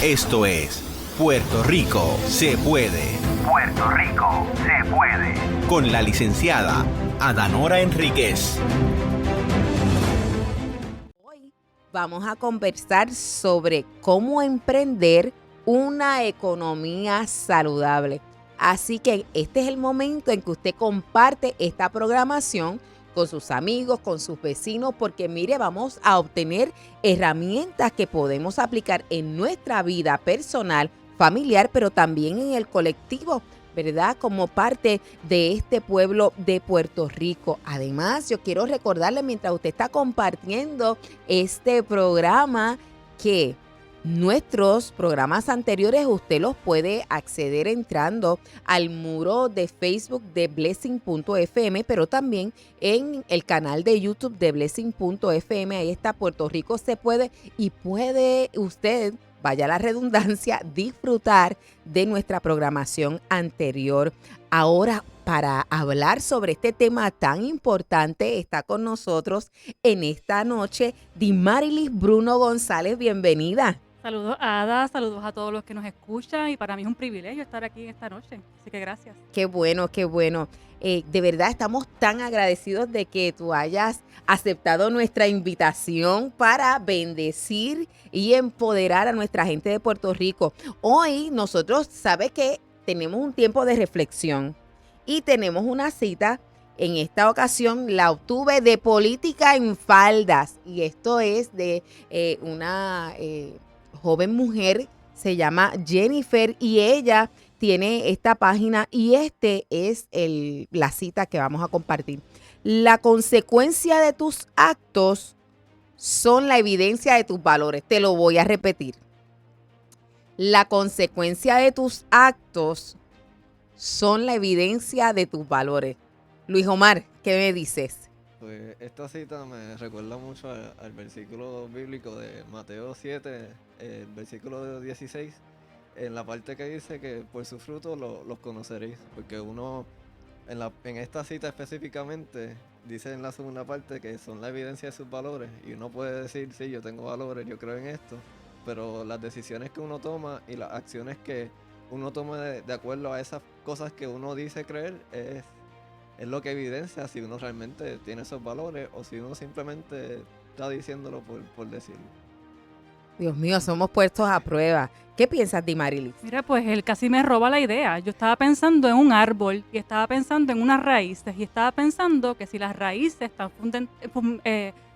Esto es Puerto Rico se puede. Puerto Rico se puede. Con la licenciada Adanora Enríquez. Hoy vamos a conversar sobre cómo emprender una economía saludable. Así que este es el momento en que usted comparte esta programación con sus amigos, con sus vecinos, porque mire, vamos a obtener herramientas que podemos aplicar en nuestra vida personal, familiar, pero también en el colectivo, ¿verdad? Como parte de este pueblo de Puerto Rico. Además, yo quiero recordarle mientras usted está compartiendo este programa que nuestros programas anteriores usted los puede acceder entrando al muro de Facebook de Blessing.fm, pero también en el canal de YouTube de Blessing.fm. Ahí está Puerto Rico se puede y puede usted, vaya la redundancia, disfrutar de nuestra programación anterior. Ahora, para hablar sobre este tema tan importante, está con nosotros en esta noche Dimarilis Bruno González. Bienvenida. Saludos a Ada, saludos a todos los que nos escuchan y para mí es un privilegio estar aquí esta noche, así que gracias. Qué bueno, qué bueno. De verdad estamos tan agradecidos de que tú hayas aceptado nuestra invitación para bendecir y empoderar a nuestra gente de Puerto Rico. Hoy nosotros, ¿sabe qué? Tenemos un tiempo de reflexión y tenemos una cita. En esta ocasión la obtuve de Política en Faldas y esto es de una joven mujer, se llama Jennifer y ella tiene esta página y este es la cita que vamos a compartir. La consecuencia de tus actos son la evidencia de tus valores. Te lo voy a repetir. La consecuencia de tus actos son la evidencia de tus valores. Luis Omar, ¿qué me dices? Pues esta cita me recuerda mucho al versículo bíblico de Mateo 7, el versículo 16, en la parte que dice que por sus frutos los conoceréis, porque uno, en esta cita específicamente, dice en la segunda parte que son la evidencia de sus valores, y uno puede decir, sí, yo tengo valores, yo creo en esto, pero las decisiones que uno toma y las acciones que uno toma de acuerdo a esas cosas que uno dice creer es lo que evidencia si uno realmente tiene esos valores o si uno simplemente está diciéndolo por decirlo. Dios mío, somos puestos a prueba. ¿Qué piensas, Dimarilis? Mira, pues él casi me roba la idea. Yo estaba pensando en un árbol y estaba pensando en unas raíces y estaba pensando que si las raíces están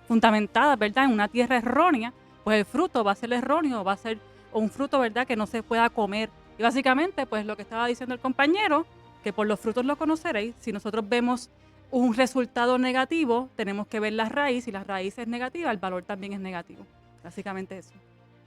fundamentadas, ¿verdad?, en una tierra errónea, pues el fruto va a ser erróneo, va a ser un fruto, ¿verdad?, que no se pueda comer. Y básicamente, pues lo que estaba diciendo el compañero, que por los frutos lo conoceréis. Si nosotros vemos un resultado negativo, tenemos que ver la raíz. Si la raíz es negativa, el valor también es negativo. Básicamente eso.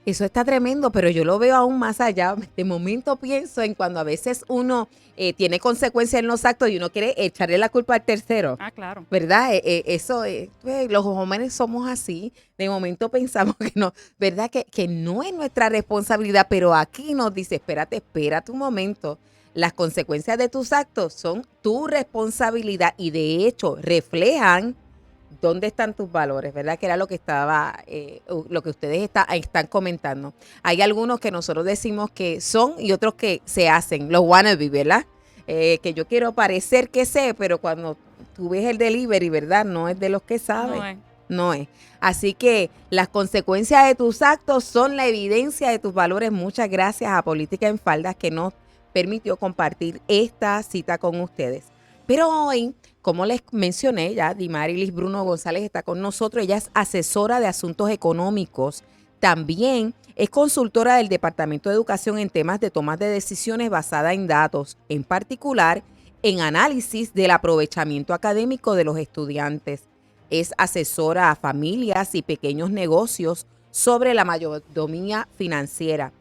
Eso está tremendo, pero yo lo veo aún más allá. De momento pienso en cuando a veces uno tiene consecuencias en los actos y uno quiere echarle la culpa al tercero. Ah, claro. ¿Verdad? Eso, los jóvenes somos así. De momento pensamos que no, ¿verdad? Que no es nuestra responsabilidad, pero aquí nos dice, espérate un momento. Las consecuencias de tus actos son tu responsabilidad y de hecho reflejan dónde están tus valores, ¿verdad? Que era lo que lo que ustedes están comentando. Hay algunos que nosotros decimos que son y otros que se hacen, los wannabe, ¿verdad? Que yo quiero parecer que sé, pero cuando tú ves el delivery, ¿verdad? No es de los que saben. No es. Así que las consecuencias de tus actos son la evidencia de tus valores. Muchas gracias a Política en Faldas que nos permitió compartir esta cita con ustedes. Pero hoy, como les mencioné ya, Dimarilis Bruno González está con nosotros. Ella es asesora de asuntos económicos. También es consultora del Departamento de Educación en temas de tomas de decisiones basada en datos, en particular en análisis del aprovechamiento académico de los estudiantes. Es asesora a familias y pequeños negocios sobre la mayordomía financiera.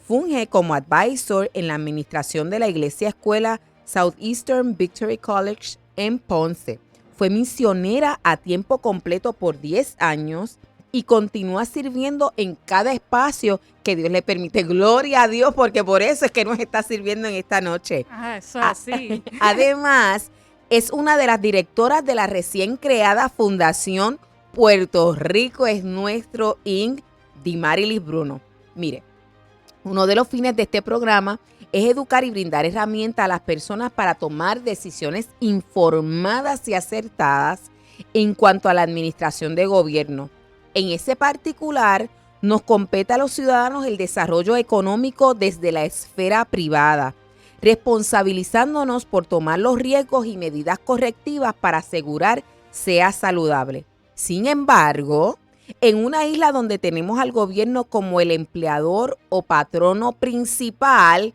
Funge como advisor en la administración de la Iglesia Escuela Southeastern Victory College en Ponce. Fue misionera a tiempo completo por 10 años y continúa sirviendo en cada espacio que Dios le permite. Gloria a Dios, porque por eso es que nos está sirviendo en esta noche. Eso así. Además, es una de las directoras de la recién creada Fundación Puerto Rico es Nuestro Inc. Dimarilis Bruno. Mire, Uno de los fines de este programa es educar y brindar herramientas a las personas para tomar decisiones informadas y acertadas en cuanto a la administración de gobierno. En ese particular, nos compete a los ciudadanos el desarrollo económico desde la esfera privada, responsabilizándonos por tomar los riesgos y medidas correctivas para asegurar sea saludable. Sin embargo, en una isla donde tenemos al gobierno como el empleador o patrono principal,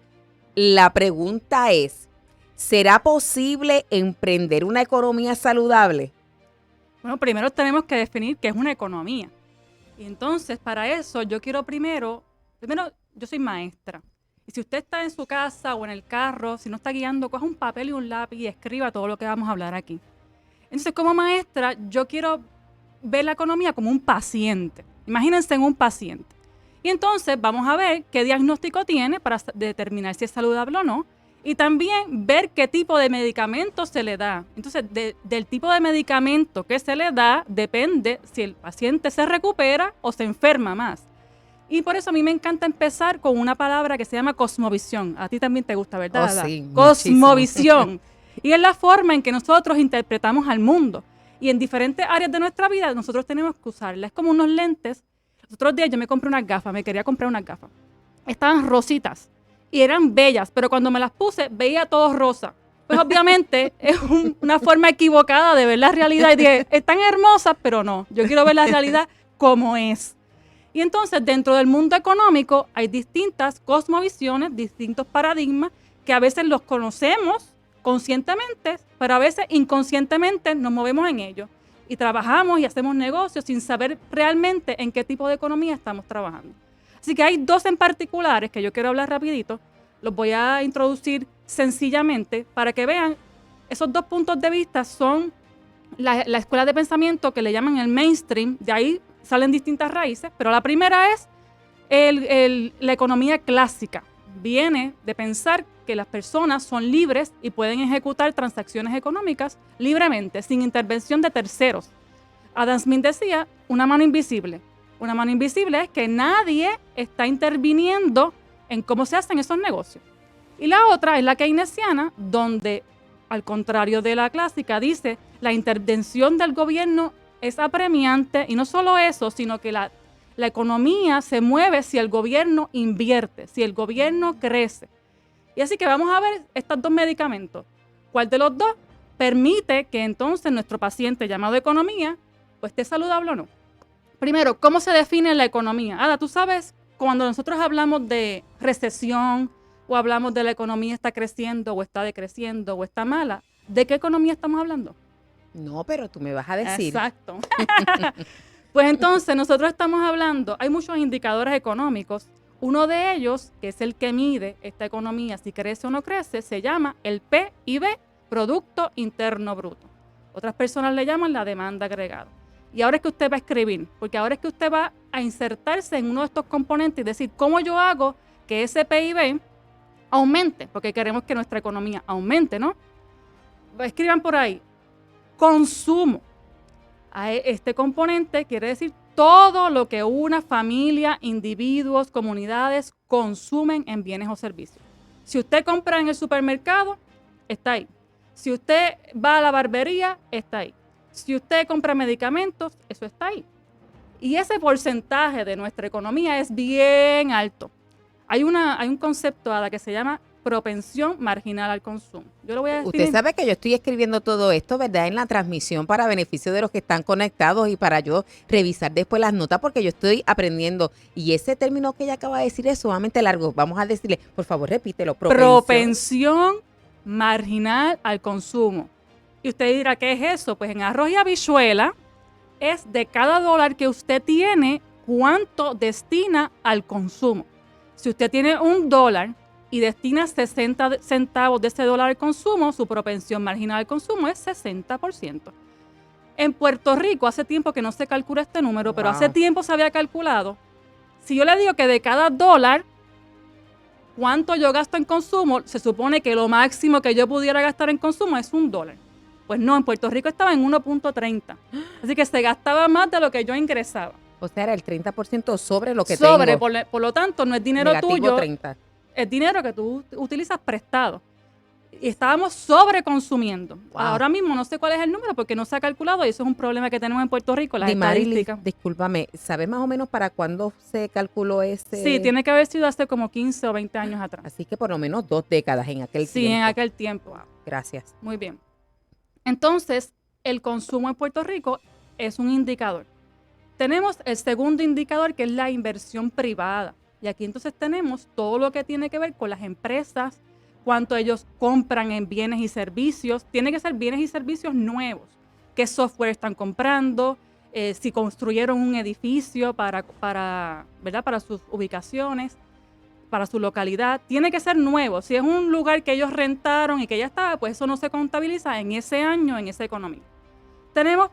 la pregunta es, ¿será posible emprender una economía saludable? Bueno, primero tenemos que definir qué es una economía. Y entonces, para eso, yo quiero primero, yo soy maestra. Y si usted está en su casa o en el carro, si no está guiando, coja un papel y un lápiz y escriba todo lo que vamos a hablar aquí. Entonces, como maestra, yo quiero ver la economía como un paciente. Imagínense en un paciente. Y entonces vamos a ver qué diagnóstico tiene para determinar si es saludable o no. Y también ver qué tipo de medicamento se le da. Entonces, del tipo de medicamento que se le da, depende si el paciente se recupera o se enferma más. Y por eso a mí me encanta empezar con una palabra que se llama cosmovisión. A ti también te gusta, ¿verdad? Oh, sí, cosmovisión. Y es la forma en que nosotros interpretamos al mundo. Y en diferentes áreas de nuestra vida nosotros tenemos que usarla. Es como unos lentes. Los otros días yo me compré unas gafas, me quería comprar unas gafas. Estaban rositas y eran bellas, pero cuando me las puse veía todo rosa. Pues obviamente es una forma equivocada de ver la realidad y dije, están hermosas, pero no. Yo quiero ver la realidad como es. Y entonces dentro del mundo económico hay distintas cosmovisiones, distintos paradigmas que a veces los conocemos conscientemente, pero a veces inconscientemente nos movemos en ellos y trabajamos y hacemos negocios sin saber realmente en qué tipo de economía estamos trabajando. Así que hay dos en particulares que yo quiero hablar rapidito, los voy a introducir sencillamente para que vean, esos dos puntos de vista son la escuela de pensamiento que le llaman el mainstream, de ahí salen distintas raíces, pero la primera es la economía clásica. Viene de pensar que las personas son libres y pueden ejecutar transacciones económicas libremente, sin intervención de terceros. Adam Smith decía, una mano invisible. Una mano invisible es que nadie está interviniendo en cómo se hacen esos negocios. Y la otra es la keynesiana, donde, al contrario de la clásica, dice la intervención del gobierno es apremiante, y no solo eso, sino que la economía se mueve si el gobierno invierte, si el gobierno crece. Y así que vamos a ver estos dos medicamentos. ¿Cuál de los dos permite que entonces nuestro paciente llamado economía pues esté saludable o no? Primero, ¿cómo se define la economía? Ada, tú sabes, cuando nosotros hablamos de recesión o hablamos de la economía está creciendo o está decreciendo o está mala, ¿de qué economía estamos hablando? No, pero tú me vas a decir. Exacto. Pues entonces nosotros estamos hablando, hay muchos indicadores económicos. Uno de ellos, que es el que mide esta economía, si crece o no crece, se llama el PIB, Producto Interno Bruto. Otras personas le llaman la demanda agregada. Y ahora es que usted va a escribir, porque ahora es que usted va a insertarse en uno de estos componentes y decir, ¿cómo yo hago que ese PIB aumente? Porque queremos que nuestra economía aumente, ¿no? Escriban por ahí, consumo. Este componente quiere decir todo lo que una familia, individuos, comunidades consumen en bienes o servicios. Si usted compra en el supermercado, está ahí. Si usted va a la barbería, está ahí. Si usted compra medicamentos, eso está ahí. Y ese porcentaje de nuestra economía es bien alto. Hay un concepto, Ada, que se llama propensión marginal al consumo. Yo lo voy a definir. Usted sabe que yo estoy escribiendo todo esto, ¿verdad? En la transmisión para beneficio de los que están conectados y para yo revisar después las notas porque yo estoy aprendiendo. Y ese término que ella acaba de decir es sumamente largo. Vamos a decirle, por favor, repítelo. Propensión marginal al consumo. Y usted dirá, ¿qué es eso? Pues en arroz y habichuela es de cada dólar que usted tiene, cuánto destina al consumo. Si usted tiene $1 y destina 60 centavos de ese dólar al consumo, su propensión marginal al consumo es 60%. En Puerto Rico, hace tiempo que no se calcula este número, pero hace tiempo se había calculado. Si yo le digo que de cada dólar, ¿cuánto yo gasto en consumo? Se supone que lo máximo que yo pudiera gastar en consumo es $1. Pues no, en Puerto Rico estaba en 1.30. Así que se gastaba más de lo que yo ingresaba. O sea, era el 30% sobre lo que Sobre, tengo. por lo tanto, no es dinero Negativo tuyo, 30. es dinero que tú utilizas prestado. Y estábamos sobreconsumiendo. Wow. Ahora mismo no sé cuál es el número porque no se ha calculado y eso es un problema que tenemos en Puerto Rico, las Dimarilis, estadísticas. discúlpame, ¿sabes más o menos para cuándo se calculó ese? Sí, tiene que haber sido hace como 15 o 20 años atrás. Así que por lo menos 2 décadas en aquel Sí, tiempo. en aquel tiempo. Gracias. Muy bien. Entonces, el consumo en Puerto Rico es un indicador. Tenemos el segundo indicador, que es la inversión privada. Y aquí entonces tenemos todo lo que tiene que ver con las empresas, cuánto ellos compran en bienes y servicios. Tiene que ser bienes y servicios nuevos. ¿Qué software están comprando? Si construyeron un edificio ¿verdad? Para sus ubicaciones, para su localidad. Tiene que ser nuevo. Si es un lugar que ellos rentaron y que ya estaba, pues eso no se contabiliza en ese año, en esa economía. Tenemos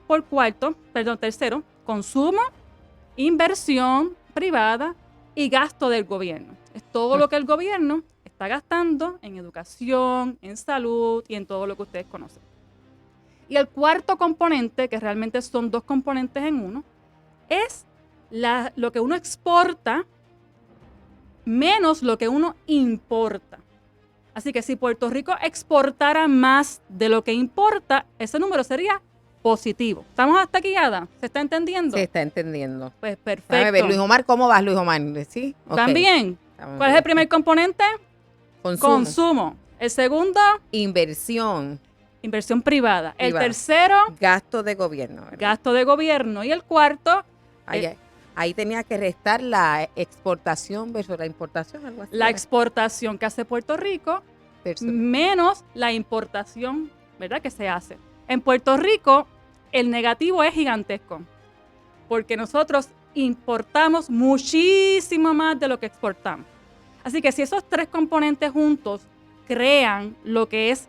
tercero, consumo, inversión privada y gasto del gobierno. Es todo lo que el gobierno está gastando en educación, en salud y en todo lo que ustedes conocen. Y el cuarto componente, que realmente son 2 componentes en uno, es lo que uno exporta menos lo que uno importa. Así que si Puerto Rico exportara más de lo que importa, ese número sería positivo. ¿Estamos hasta aquí, Ada? ¿Se está entendiendo? Se está entendiendo. Pues perfecto. Déjame ver, Luis Omar, ¿cómo vas, Luis Omar? ¿Sí? Ok. También. Estamos ¿Cuál es bien. el primer componente? Consumo. El segundo, Inversión, inversión privada. El Privada. tercero, gasto de gobierno. ¿verdad? gasto de gobierno. Y el cuarto, Ahí tenía que restar la exportación versus la importación, algo así. la ¿verdad? exportación que hace Puerto Rico Versus- menos la importación, ¿verdad? Que se hace. En Puerto Rico, el negativo es gigantesco, porque nosotros importamos muchísimo más de lo que exportamos. Así que si esos 3 componentes juntos crean lo que es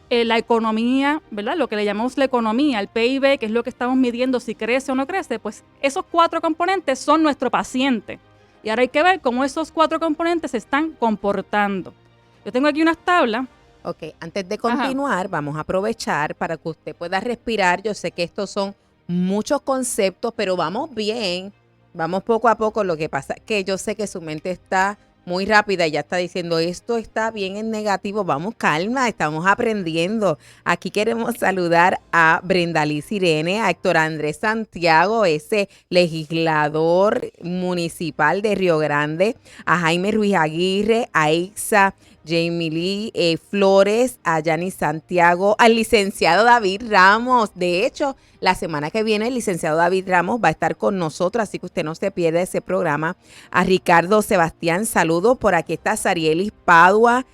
la economía, ¿verdad? Lo que le llamamos la economía, el PIB, que es lo que estamos midiendo si crece o no crece, pues esos 4 componentes son nuestro paciente. Y ahora hay que ver cómo esos 4 componentes se están comportando. Yo tengo aquí unas tablas. Ok, antes de continuar, vamos a aprovechar para que usted pueda respirar. Yo sé que estos son muchos conceptos, pero vamos bien, vamos poco a poco. Lo que pasa es que yo sé que su mente está muy rápida y ya está diciendo, esto está bien en negativo. Vamos, calma, estamos aprendiendo. Aquí queremos saludar a Brenda Liz Irene, a Héctor Andrés Santiago, ese legislador municipal de Río Grande, a Jaime Ruiz Aguirre, a Ixa Jamie Lee Flores, a Yanis Santiago, al licenciado David Ramos. De hecho, la semana que viene el licenciado David Ramos va a estar con nosotros, así que usted no se pierda ese programa. A Ricardo Sebastián, saludos. Por aquí está Sarielis Padua,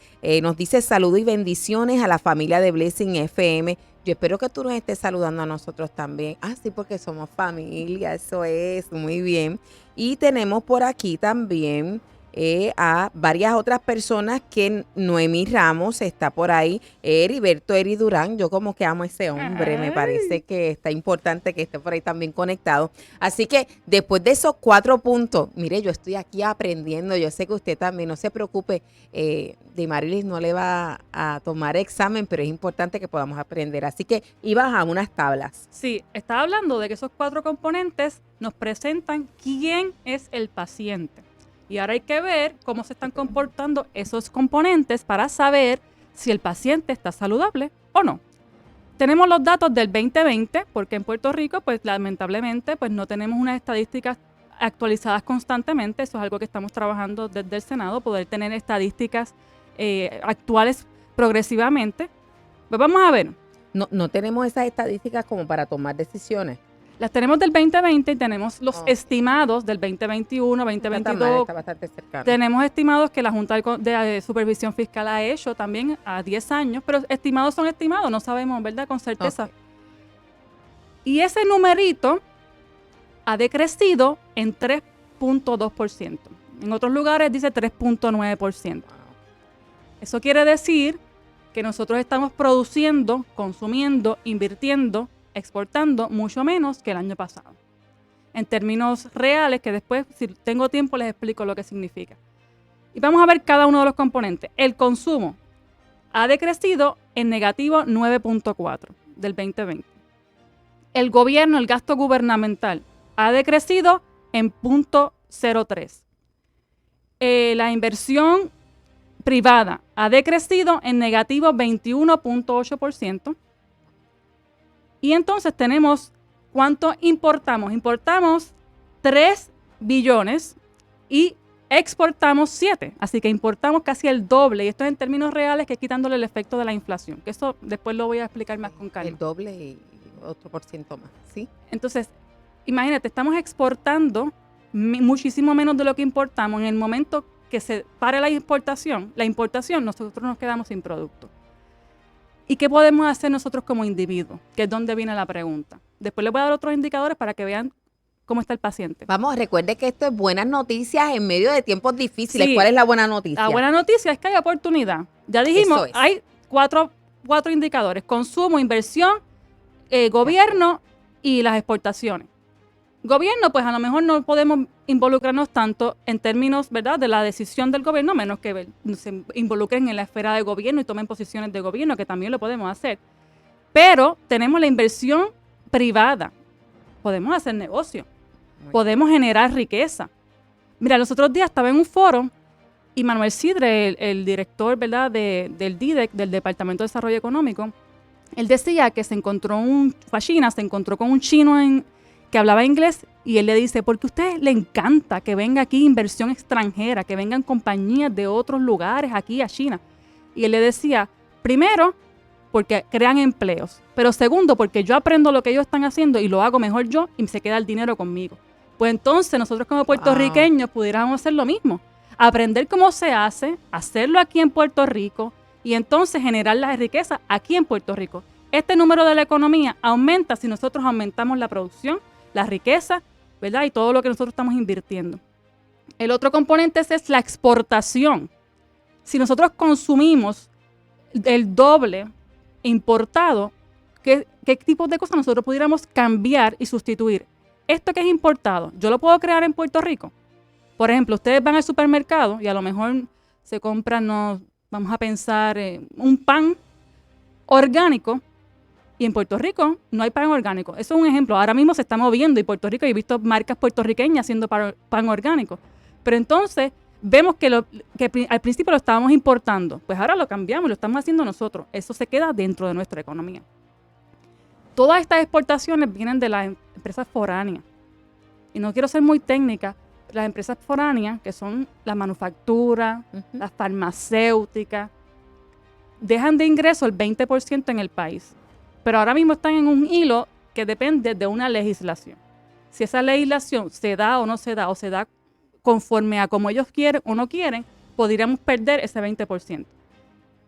nos dice saludos y bendiciones a la familia de Blessing FM. Yo espero que tú nos estés saludando a nosotros también. Ah, sí, porque somos familia, eso es, muy bien. Y tenemos por aquí también a varias otras personas, que Noemí Ramos está por ahí, Heriberto Eri Durán. Yo como que amo a ese hombre, me parece que está importante que esté por ahí también conectado. Así que después de esos 4 puntos, mire, yo estoy aquí aprendiendo, yo sé que usted también, no se preocupe, Dimarilis no le va a tomar examen, pero es importante que podamos aprender. Así que ibas a unas tablas. Sí, estaba hablando de que esos 4 componentes nos presentan quién es el paciente. Y ahora hay que ver cómo se están comportando esos componentes para saber si el paciente está saludable o no. Tenemos los datos del 2020, porque en Puerto Rico, pues lamentablemente, pues no tenemos unas estadísticas actualizadas constantemente. Eso es algo que estamos trabajando desde el Senado, poder tener estadísticas actuales progresivamente. Pues vamos a ver. No tenemos esas estadísticas como para tomar decisiones. Las tenemos del 2020 y tenemos los estimados del 2021, 2022. Está bastante cercano. Tenemos estimados que la Junta de Supervisión Fiscal ha hecho también a 10 años, pero estimados son estimados, no sabemos, ¿verdad? Con certeza. Okay. Y ese numerito ha decrecido en 3.2%. En otros lugares dice 3.9%. Eso quiere decir que nosotros estamos produciendo, consumiendo, invirtiendo, exportando mucho menos que el año pasado. En términos reales, que después, si tengo tiempo, les explico lo que significa. Y vamos a ver cada uno de los componentes. El consumo ha decrecido en negativo 9.4 del 2020. El gobierno, el gasto gubernamental, ha decrecido en 0.03. La inversión privada ha decrecido en negativo 21.8%. Y entonces tenemos, ¿cuánto importamos? Importamos 3 billones y exportamos 7. Así que importamos casi el doble. Y esto es en términos reales, que es quitándole el efecto de la inflación. Que eso después lo voy a explicar más con calma. El doble y otro por ciento más, ¿sí? Entonces, imagínate, estamos exportando muchísimo menos de lo que importamos. En el momento que se pare la importación, nosotros nos quedamos sin producto. ¿Y qué podemos hacer nosotros como individuos? Que es donde viene la pregunta. Después les voy a dar otros indicadores para que vean cómo está el paciente. Vamos, recuerde que esto es buenas noticias en medio de tiempos difíciles. Sí. ¿Cuál es la buena noticia? La buena noticia es que hay oportunidad. Ya dijimos, Eso es. hay cuatro indicadores: consumo, inversión, gobierno y las exportaciones. Gobierno, pues a lo mejor no podemos involucrarnos tanto en términos, ¿verdad?, de la decisión del gobierno, menos que se involucren en la esfera de gobierno y tomen posiciones de gobierno, que también lo podemos hacer. Pero tenemos la inversión privada. Podemos hacer negocio. Podemos generar riqueza. Mira, los otros días estaba en un foro y Manuel Sidre, el director, ¿verdad?, del DIDEC, del Departamento de Desarrollo Económico, él decía que se encontró con un chino que hablaba inglés, y él le dice, porque a usted le encanta que venga aquí inversión extranjera, que vengan compañías de otros lugares aquí a China. Y él le decía, primero, porque crean empleos, pero segundo, porque yo aprendo lo que ellos están haciendo y lo hago mejor yo y se queda el dinero conmigo. Pues entonces nosotros como puertorriqueños pudiéramos hacer lo mismo, aprender cómo se hace, hacerlo aquí en Puerto Rico y entonces generar la riqueza aquí en Puerto Rico. Este número de la economía aumenta si nosotros aumentamos la producción, la riqueza, ¿verdad?, y todo lo que nosotros estamos invirtiendo. El otro componente es la exportación. Si nosotros consumimos el doble importado, ¿qué tipos de cosas nosotros pudiéramos cambiar y sustituir? Esto que es importado, ¿yo lo puedo crear en Puerto Rico? Por ejemplo, ustedes van al supermercado y a lo mejor se compran, vamos a pensar, un pan orgánico, y en Puerto Rico no hay pan orgánico. Eso es un ejemplo. Ahora mismo se está moviendo y Puerto Rico, he visto marcas puertorriqueñas haciendo pan orgánico. Pero entonces vemos que al principio lo estábamos importando. Pues ahora lo cambiamos y lo estamos haciendo nosotros. Eso se queda dentro de nuestra economía. Todas estas exportaciones vienen de las empresas foráneas. Y no quiero ser muy técnica. Las empresas foráneas, que son la manufactura, las farmacéuticas, dejan de ingreso el 20% en el país. Pero ahora mismo están en un hilo que depende de una legislación. Si esa legislación se da o no se da, o se da conforme a como ellos quieren o no quieren, podríamos perder ese 20%.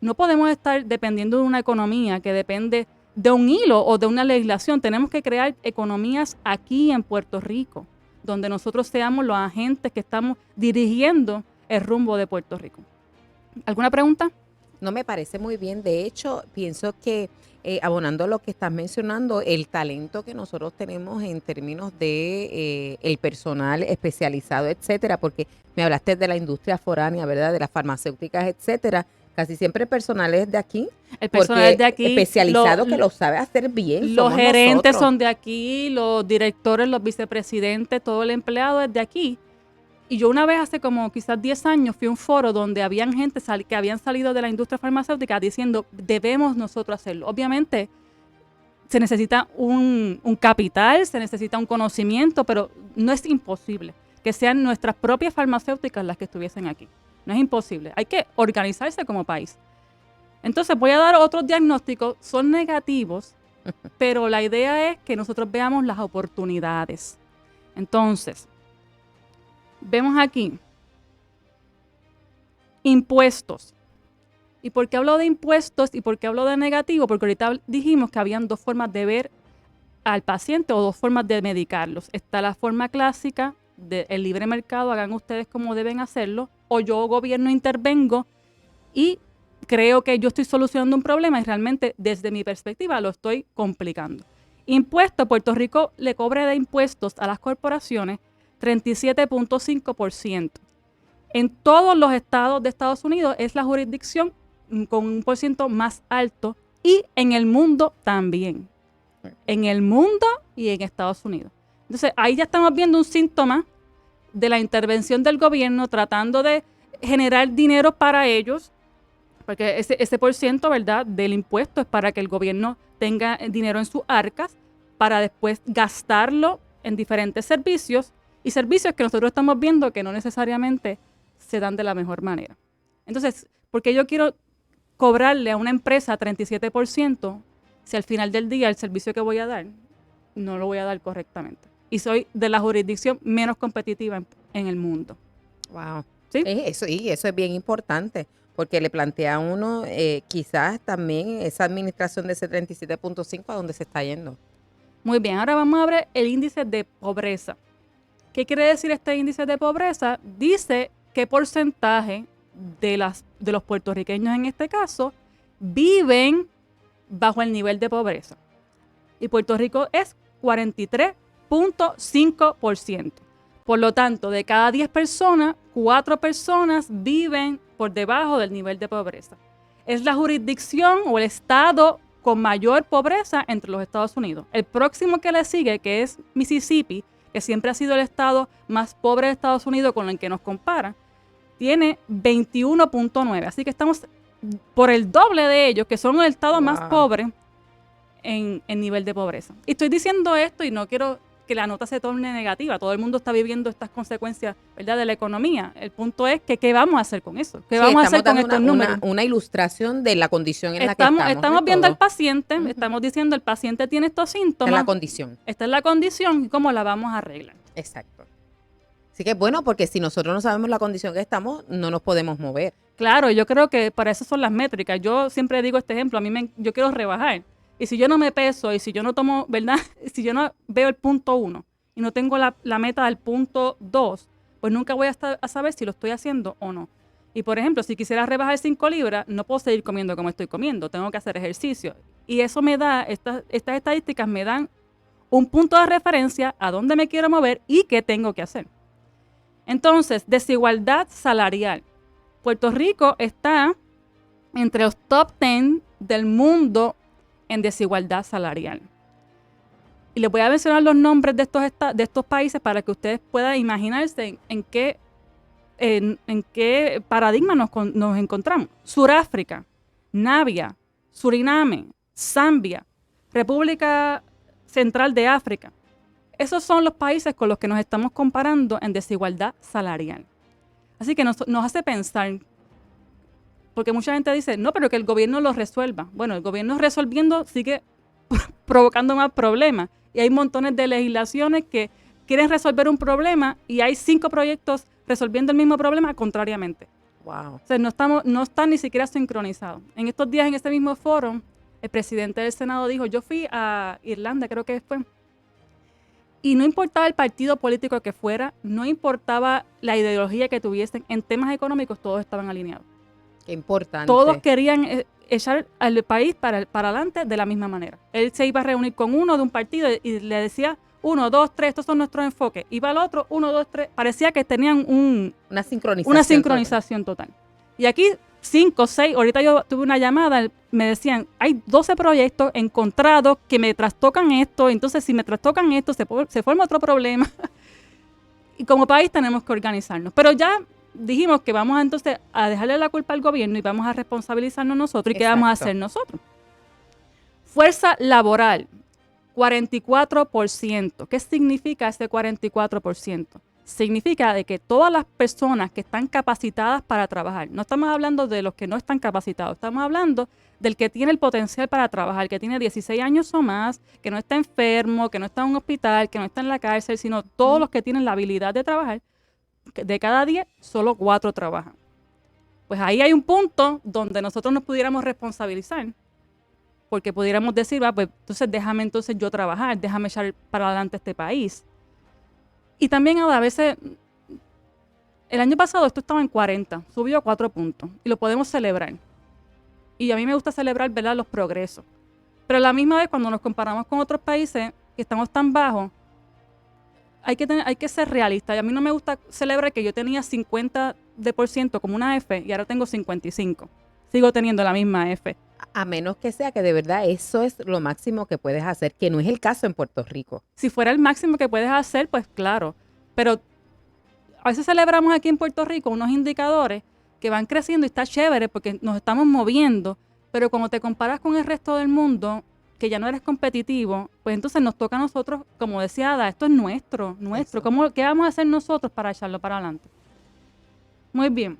No podemos estar dependiendo de una economía que depende de un hilo o de una legislación. Tenemos que crear economías aquí en Puerto Rico, donde nosotros seamos los agentes que estamos dirigiendo el rumbo de Puerto Rico. ¿Alguna pregunta? No, me parece muy bien. De hecho, pienso que abonando lo que estás mencionando, el talento que nosotros tenemos en términos de el personal especializado, etcétera, porque me hablaste de la industria foránea, ¿verdad? De las farmacéuticas, etcétera. Casi siempre el personal es de aquí. El personal es de aquí. Especializado, que lo sabe hacer bien. Los gerentes nosotros. son de aquí, los directores, los vicepresidentes, todo el empleado es de aquí. Y yo una vez hace como quizás 10 años fui a un foro donde habían gente que habían salido de la industria farmacéutica diciendo, debemos nosotros hacerlo. Obviamente se necesita un capital, se necesita un conocimiento, pero no es imposible que sean nuestras propias farmacéuticas las que estuviesen aquí. No es imposible. Hay que organizarse como país. Entonces voy a dar otros diagnósticos, son negativos, pero la idea es que nosotros veamos las oportunidades. Entonces, vemos aquí, impuestos. ¿Y por qué hablo de impuestos y por qué hablo de negativo? Porque ahorita dijimos que habían dos formas de ver al paciente o dos formas de medicarlos. Está la forma clásica del libre mercado, hagan ustedes como deben hacerlo, o yo, gobierno, intervengo y creo que yo estoy solucionando un problema y realmente desde mi perspectiva lo estoy complicando. Impuestos, Puerto Rico le cobra de impuestos a las corporaciones 37.5%. En todos los estados de Estados Unidos es la jurisdicción con un % más alto y en el mundo también. En el mundo y en Estados Unidos. Entonces ahí ya estamos viendo un síntoma de la intervención del gobierno tratando de generar dinero para ellos, porque ese por ciento, ¿verdad?, del impuesto es para que el gobierno tenga dinero en sus arcas para después gastarlo en diferentes servicios y servicios que nosotros estamos viendo que no necesariamente se dan de la mejor manera. Entonces, ¿por qué yo quiero cobrarle a una empresa 37% si al final del día el servicio que voy a dar no lo voy a dar correctamente? Y soy de la jurisdicción menos competitiva en el mundo. Wow. ¿Sí? Y eso es bien importante, porque le plantea a uno quizás también esa administración de ese 37.5 a dónde se está yendo. Muy bien, ahora vamos a ver el índice de pobreza. ¿Qué quiere decir este índice de pobreza? Dice qué porcentaje de los puertorriqueños en este caso viven bajo el nivel de pobreza. Y Puerto Rico es 43.5%. Por lo tanto, de cada 10 personas, 4 personas viven por debajo del nivel de pobreza. Es la jurisdicción o el estado con mayor pobreza entre los Estados Unidos. El próximo que le sigue, que es Mississippi, que siempre ha sido el estado más pobre de Estados Unidos con el que nos comparan, tiene 21.9. Así que estamos por el doble de ellos, que son el estado más pobre en nivel de pobreza. Y estoy diciendo esto y no quiero que la nota se torne negativa. Todo el mundo está viviendo estas consecuencias, ¿verdad?, de la economía. El punto es que ¿qué vamos a hacer con eso? ¿Qué vamos a hacer con estos números? Una ilustración de la condición en la que estamos. Estamos viendo al paciente, estamos diciendo el paciente tiene estos síntomas. Esta es la condición. Esta es la condición y cómo la vamos a arreglar. Exacto. Así que bueno, porque si nosotros no sabemos la condición que estamos, no nos podemos mover. Claro, yo creo que para eso son las métricas. Yo siempre digo este ejemplo, yo quiero rebajar. Y si yo no me peso y si yo no tomo, ¿verdad? Si yo no veo el punto 1 y no tengo la meta del punto 2, pues nunca voy a saber si lo estoy haciendo o no. Y por ejemplo, si quisiera rebajar 5 libras, no puedo seguir comiendo como estoy comiendo, tengo que hacer ejercicio. Y eso me da, estas estadísticas me dan un punto de referencia a dónde me quiero mover y qué tengo que hacer. Entonces, desigualdad salarial. Puerto Rico está entre los top 10 del mundo en desigualdad salarial. Y les voy a mencionar los nombres de estos países para que ustedes puedan imaginarse en qué paradigma nos encontramos. Suráfrica, Namibia, Suriname, Zambia, República Central de África. Esos son los países con los que nos estamos comparando en desigualdad salarial. Así que nos hace pensar, porque mucha gente dice, no, pero que el gobierno lo resuelva. Bueno, el gobierno resolviendo sigue provocando más problemas. Y hay montones de legislaciones que quieren resolver un problema y hay 5 proyectos resolviendo el mismo problema contrariamente. Wow. O sea, no están ni siquiera sincronizados. En estos días, en ese mismo foro, el presidente del Senado dijo, yo fui a Irlanda, creo que fue, y no importaba el partido político que fuera, no importaba la ideología que tuviesen, en temas económicos todos estaban alineados. Qué importante. Todos querían echar al país para adelante de la misma manera. Él se iba a reunir con uno de un partido y le decía 1, 2, 3, estos son nuestros enfoques. Iba al otro, 1, 2, 3. Parecía que tenían una sincronización total. Y aquí 5, 6, ahorita yo tuve una llamada, me decían, hay 12 proyectos encontrados que me trastocan esto, entonces si me trastocan esto se forma otro problema. Y como país tenemos que organizarnos. Pero ya dijimos que vamos entonces a dejarle la culpa al gobierno y vamos a responsabilizarnos nosotros. ¿Y qué vamos a hacer nosotros? Fuerza laboral, 44%. ¿Qué significa ese 44%? Significa de que todas las personas que están capacitadas para trabajar, no estamos hablando de los que no están capacitados, estamos hablando del que tiene el potencial para trabajar, que tiene 16 años o más, que no está enfermo, que no está en un hospital, que no está en la cárcel, sino todos los que tienen la habilidad de trabajar. De cada 10, solo 4 trabajan. Pues ahí hay un punto donde nosotros nos pudiéramos responsabilizar, porque pudiéramos decir, pues entonces déjame yo trabajar, déjame echar para adelante este país. Y también a veces, el año pasado esto estaba en 40, subió a 4 puntos, y lo podemos celebrar. Y a mí me gusta celebrar, ¿verdad?, los progresos. Pero a la misma vez, cuando nos comparamos con otros países que estamos tan bajos, hay que ser realistas. Y a mí no me gusta celebrar que yo tenía 50% como una F y ahora tengo 55. Sigo teniendo la misma F. A menos que sea que de verdad eso es lo máximo que puedes hacer, que no es el caso en Puerto Rico. Si fuera el máximo que puedes hacer, pues claro. Pero a veces celebramos aquí en Puerto Rico unos indicadores que van creciendo y está chévere porque nos estamos moviendo, pero cuando te comparas con el resto del mundo, que ya no eres competitivo, pues entonces nos toca a nosotros, como decía Ada, esto es nuestro. ¿Qué vamos a hacer nosotros para echarlo para adelante? Muy bien.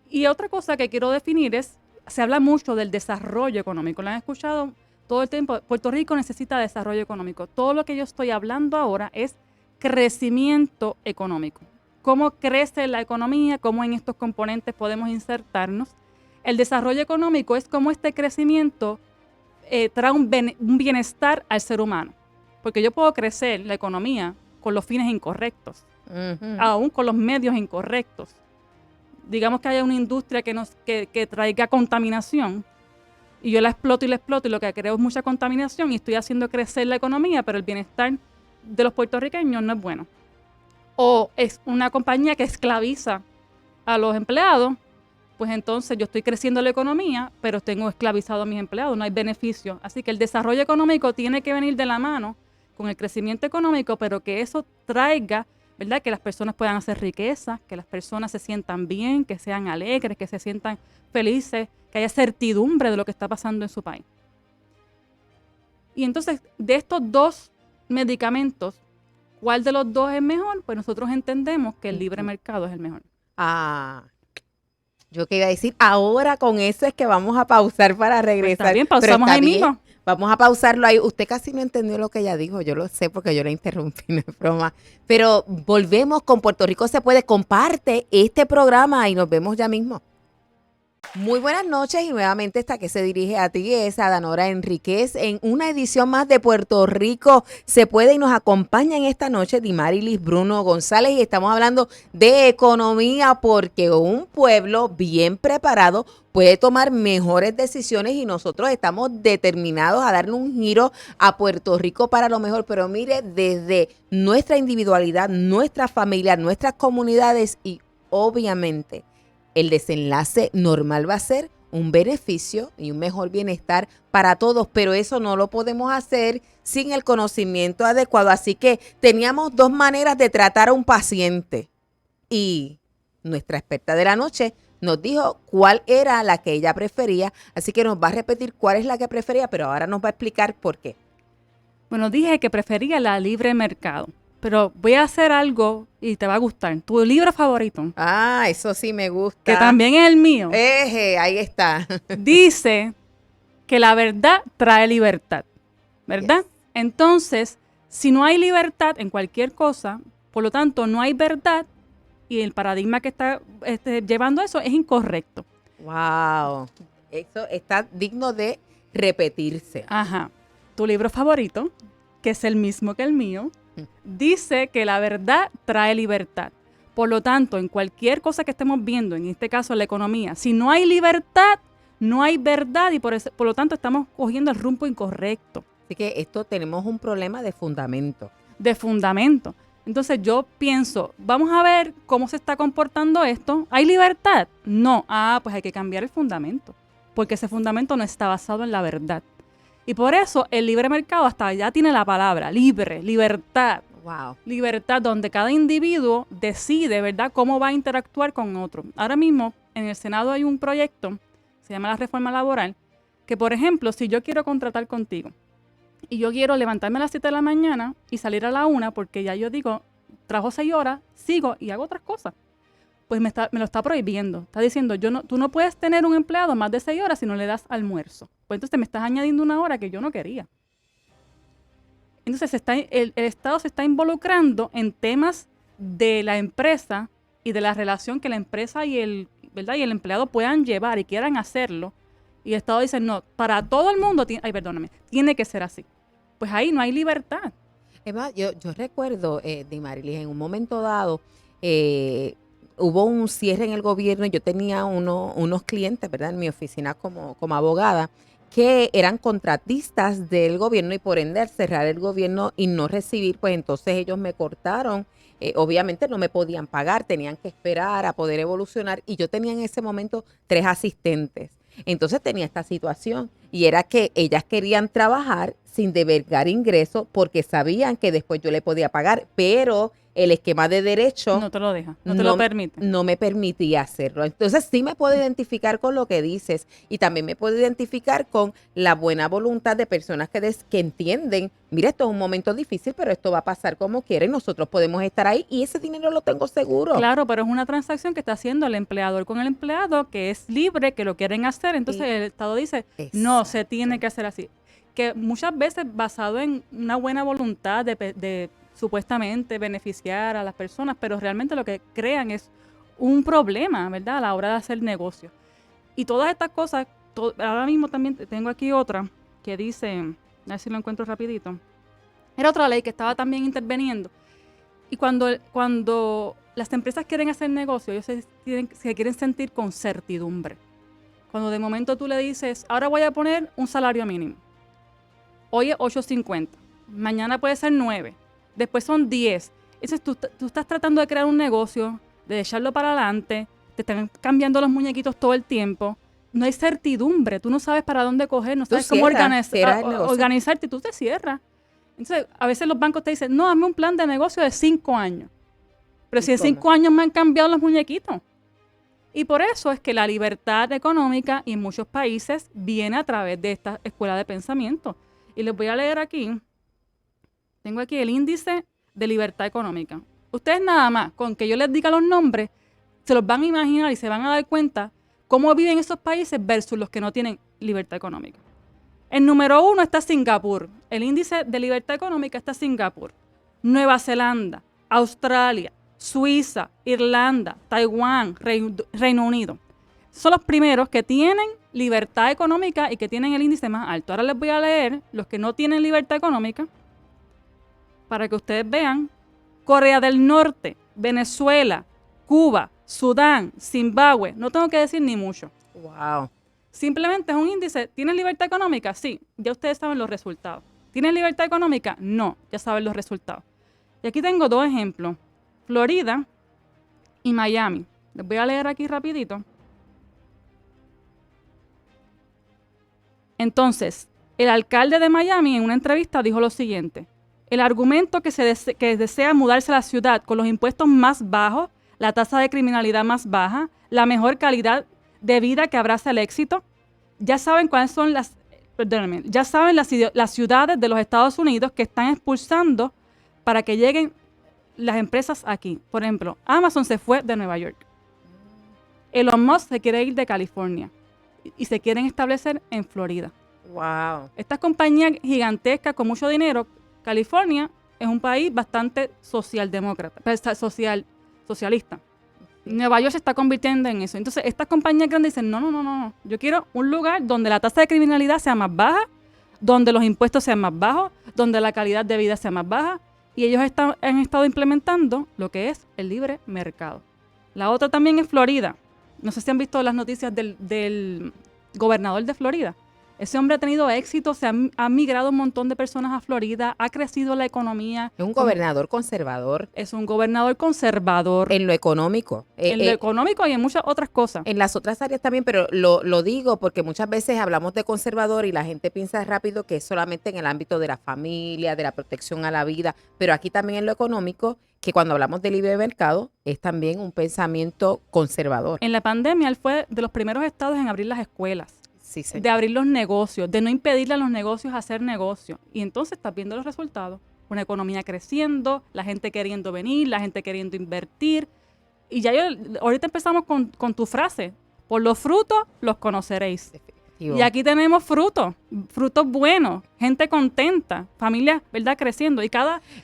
Y otra cosa que quiero definir es, se habla mucho del desarrollo económico. ¿Lo han escuchado todo el tiempo? Puerto Rico necesita desarrollo económico. Todo lo que yo estoy hablando ahora es crecimiento económico. ¿Cómo crece la economía? ¿Cómo en estos componentes podemos insertarnos? El desarrollo económico es cómo este crecimiento trae un bienestar al ser humano. Porque yo puedo crecer la economía con los fines incorrectos, aún con los medios incorrectos. Digamos que haya una industria que traiga contaminación y yo la exploto y lo que creo es mucha contaminación y estoy haciendo crecer la economía, pero el bienestar de los puertorriqueños no es bueno. O es una compañía que esclaviza a los empleados, pues entonces yo estoy creciendo la economía, pero tengo esclavizado a mis empleados, no hay beneficio. Así que el desarrollo económico tiene que venir de la mano con el crecimiento económico, pero que eso traiga, ¿verdad? Que las personas puedan hacer riqueza, que las personas se sientan bien, que sean alegres, que se sientan felices, que haya certidumbre de lo que está pasando en su país. Y entonces, de estos dos medicamentos, ¿cuál de los dos es mejor? Pues nosotros entendemos que el libre mercado es el mejor. Yo que iba a decir, ahora con eso es que vamos a pausar para Pues regresar. está bien, Pero pausamos está ahí bien. mismo. Vamos a pausarlo ahí. Usted casi no entendió lo que ella dijo, yo lo sé porque yo la interrumpí, no es broma. Pero volvemos con Puerto Rico Se Puede. Comparte este programa y nos vemos ya mismo. Muy buenas noches y nuevamente esta que se dirige a ti es Adanora Enríquez en una edición más de Puerto Rico Se Puede y nos acompaña en esta noche Dimarilis Bruno González y estamos hablando de economía porque un pueblo bien preparado puede tomar mejores decisiones y nosotros estamos determinados a darle un giro a Puerto Rico para lo mejor, pero mire, desde nuestra individualidad, nuestra familia, nuestras comunidades y obviamente el desenlace normal va a ser un beneficio y un mejor bienestar para todos, pero eso no lo podemos hacer sin el conocimiento adecuado. Así que teníamos dos maneras de tratar a un paciente y nuestra experta de la noche nos dijo cuál era la que ella prefería, así que nos va a repetir cuál es la que prefería, pero ahora nos va a explicar por qué. Bueno, dije que prefería la libre mercado. Pero voy a hacer algo y te va a gustar. Tu libro favorito. Eso sí me gusta. Que también es el mío. Ahí está. Dice que la verdad trae libertad. ¿Verdad? Yes. Entonces, si no hay libertad en cualquier cosa, por lo tanto, no hay verdad y el paradigma que está llevando eso es incorrecto. ¡Wow! Eso está digno de repetirse. Ajá. Tu libro favorito, que es el mismo que el mío, dice que la verdad trae libertad. Por lo tanto, en cualquier cosa que estemos viendo, en este caso la economía, si no hay libertad, no hay verdad y por lo tanto estamos cogiendo el rumbo incorrecto. Así que esto tenemos un problema de fundamento. De fundamento. Entonces yo pienso, vamos a ver cómo se está comportando esto. ¿Hay libertad? No. Pues hay que cambiar el fundamento, porque ese fundamento no está basado en la verdad. Y por eso el libre mercado hasta ya tiene la palabra, libre, libertad. Wow. Libertad, donde cada individuo decide, ¿verdad?, cómo va a interactuar con otro. Ahora mismo, en el Senado hay un proyecto, se llama la reforma laboral, que por ejemplo, si yo quiero contratar contigo y yo quiero levantarme a las 7 de la mañana y salir a la 1 porque ya yo digo, trabajo 6 horas, sigo y hago otras cosas, pues me lo está prohibiendo. Está diciendo, tú no puedes tener un empleado más de 6 horas si no le das almuerzo. Pues entonces me estás añadiendo una hora que yo no quería. Entonces el Estado se está involucrando en temas de la empresa y de la relación que la empresa y el empleado puedan llevar y quieran hacerlo. Y el Estado dice, no, para todo el mundo, tiene que ser así. Pues ahí no hay libertad. Emma, yo recuerdo, Dimarilis, en un momento dado, hubo un cierre en el gobierno y yo tenía unos clientes, ¿verdad?, en mi oficina como abogada, que eran contratistas del gobierno y por ende al cerrar el gobierno y no recibir, pues entonces ellos me cortaron. Obviamente no me podían pagar, tenían que esperar a poder evolucionar y yo tenía en ese momento 3 asistentes. Entonces tenía esta situación y era que ellas querían trabajar sin devengar ingresos porque sabían que después yo le podía pagar, pero el esquema de derecho No te lo deja, no te lo permite. no me permitía hacerlo. Entonces sí me puedo identificar con lo que dices y también me puedo identificar con la buena voluntad de personas que entienden, mira, esto es un momento difícil, pero esto va a pasar como quiera y nosotros podemos estar ahí y ese dinero lo tengo seguro. Claro, pero es una transacción que está haciendo el empleador con el empleado, que es libre, que lo quieren hacer. Entonces el Estado dice, no, se tiene que hacer así. Que muchas veces basado en una buena voluntad de supuestamente beneficiar a las personas, pero realmente lo que crean es un problema, ¿verdad? A la hora de hacer negocio. Y todas estas cosas, ahora mismo también tengo aquí otra que dice, a ver si lo encuentro rapidito. Era otra ley que estaba también interviniendo. Y cuando las empresas quieren hacer negocio, ellos se quieren sentir con certidumbre. Cuando de momento tú le dices, ahora voy a poner un salario mínimo. Hoy es 8.50, mañana puede ser 9, después son 10. Entonces tú estás tratando de crear un negocio, de echarlo para adelante, te están cambiando los muñequitos todo el tiempo. No hay certidumbre, tú no sabes para dónde coger, no sabes cómo organizarte y tú te cierras. Entonces, a veces los bancos te dicen, no, hazme un plan de negocio de 5 años. Pero si en 5 años me han cambiado los muñequitos. Y por eso es que la libertad económica en muchos países viene a través de esta escuela de pensamiento. Y les voy a leer aquí, tengo aquí el índice de libertad económica. Ustedes nada más, con que yo les diga los nombres, se los van a imaginar y se van a dar cuenta cómo viven esos países versus los que no tienen libertad económica. El número 1 está Singapur. El índice de libertad económica está Singapur. Nueva Zelanda, Australia, Suiza, Irlanda, Taiwán, Reino Unido. Son los primeros que tienen libertad económica y que tienen el índice más alto. Ahora les voy a leer los que no tienen libertad económica para que ustedes vean. Corea del Norte, Venezuela, Cuba, Sudán, Zimbabue. No tengo que decir ni mucho. Wow. Simplemente es un índice. ¿Tienen libertad económica? Sí. Ya ustedes saben los resultados. ¿Tienen libertad económica? No. Ya saben los resultados. Y aquí tengo 2 ejemplos. Florida y Miami. Les voy a leer aquí rapidito. Entonces, el alcalde de Miami en una entrevista dijo lo siguiente. El argumento que desea mudarse a la ciudad con los impuestos más bajos, la tasa de criminalidad más baja, la mejor calidad de vida que abraza el éxito. Ya saben cuáles son las ciudades de los Estados Unidos que están expulsando para que lleguen las empresas aquí. Por ejemplo, Amazon se fue de Nueva York. Elon Musk se quiere ir de California y se quieren establecer en Florida. Wow. Estas compañías gigantescas con mucho dinero, California es un país bastante socialista. Nueva York se está convirtiendo en eso. Entonces, estas compañías grandes dicen, no. Yo quiero un lugar donde la tasa de criminalidad sea más baja, donde los impuestos sean más bajos, donde la calidad de vida sea más baja. Y ellos han estado implementando lo que es el libre mercado. La otra también es Florida. No sé si han visto las noticias del gobernador de Florida. Ese hombre ha tenido éxito, ha migrado un montón de personas a Florida, ha crecido la economía. Es un gobernador conservador. Es un gobernador conservador. En lo económico. En lo económico y en muchas otras cosas. En las otras áreas también, pero lo digo porque muchas veces hablamos de conservador y la gente piensa rápido que es solamente en el ámbito de la familia, de la protección a la vida, pero aquí también en lo económico, que cuando hablamos de libre mercado, es también un pensamiento conservador. En la pandemia, él fue de los primeros estados en abrir las escuelas. Sí, señor. De abrir los negocios, de no impedirle a los negocios hacer negocios. Y entonces estás viendo los resultados. Una economía creciendo, la gente queriendo venir, la gente queriendo invertir. Y ya ahorita empezamos con tu frase. Por los frutos los conoceréis. Definitivo. Y aquí tenemos frutos buenos, gente contenta, familias, ¿verdad?, creciendo. Y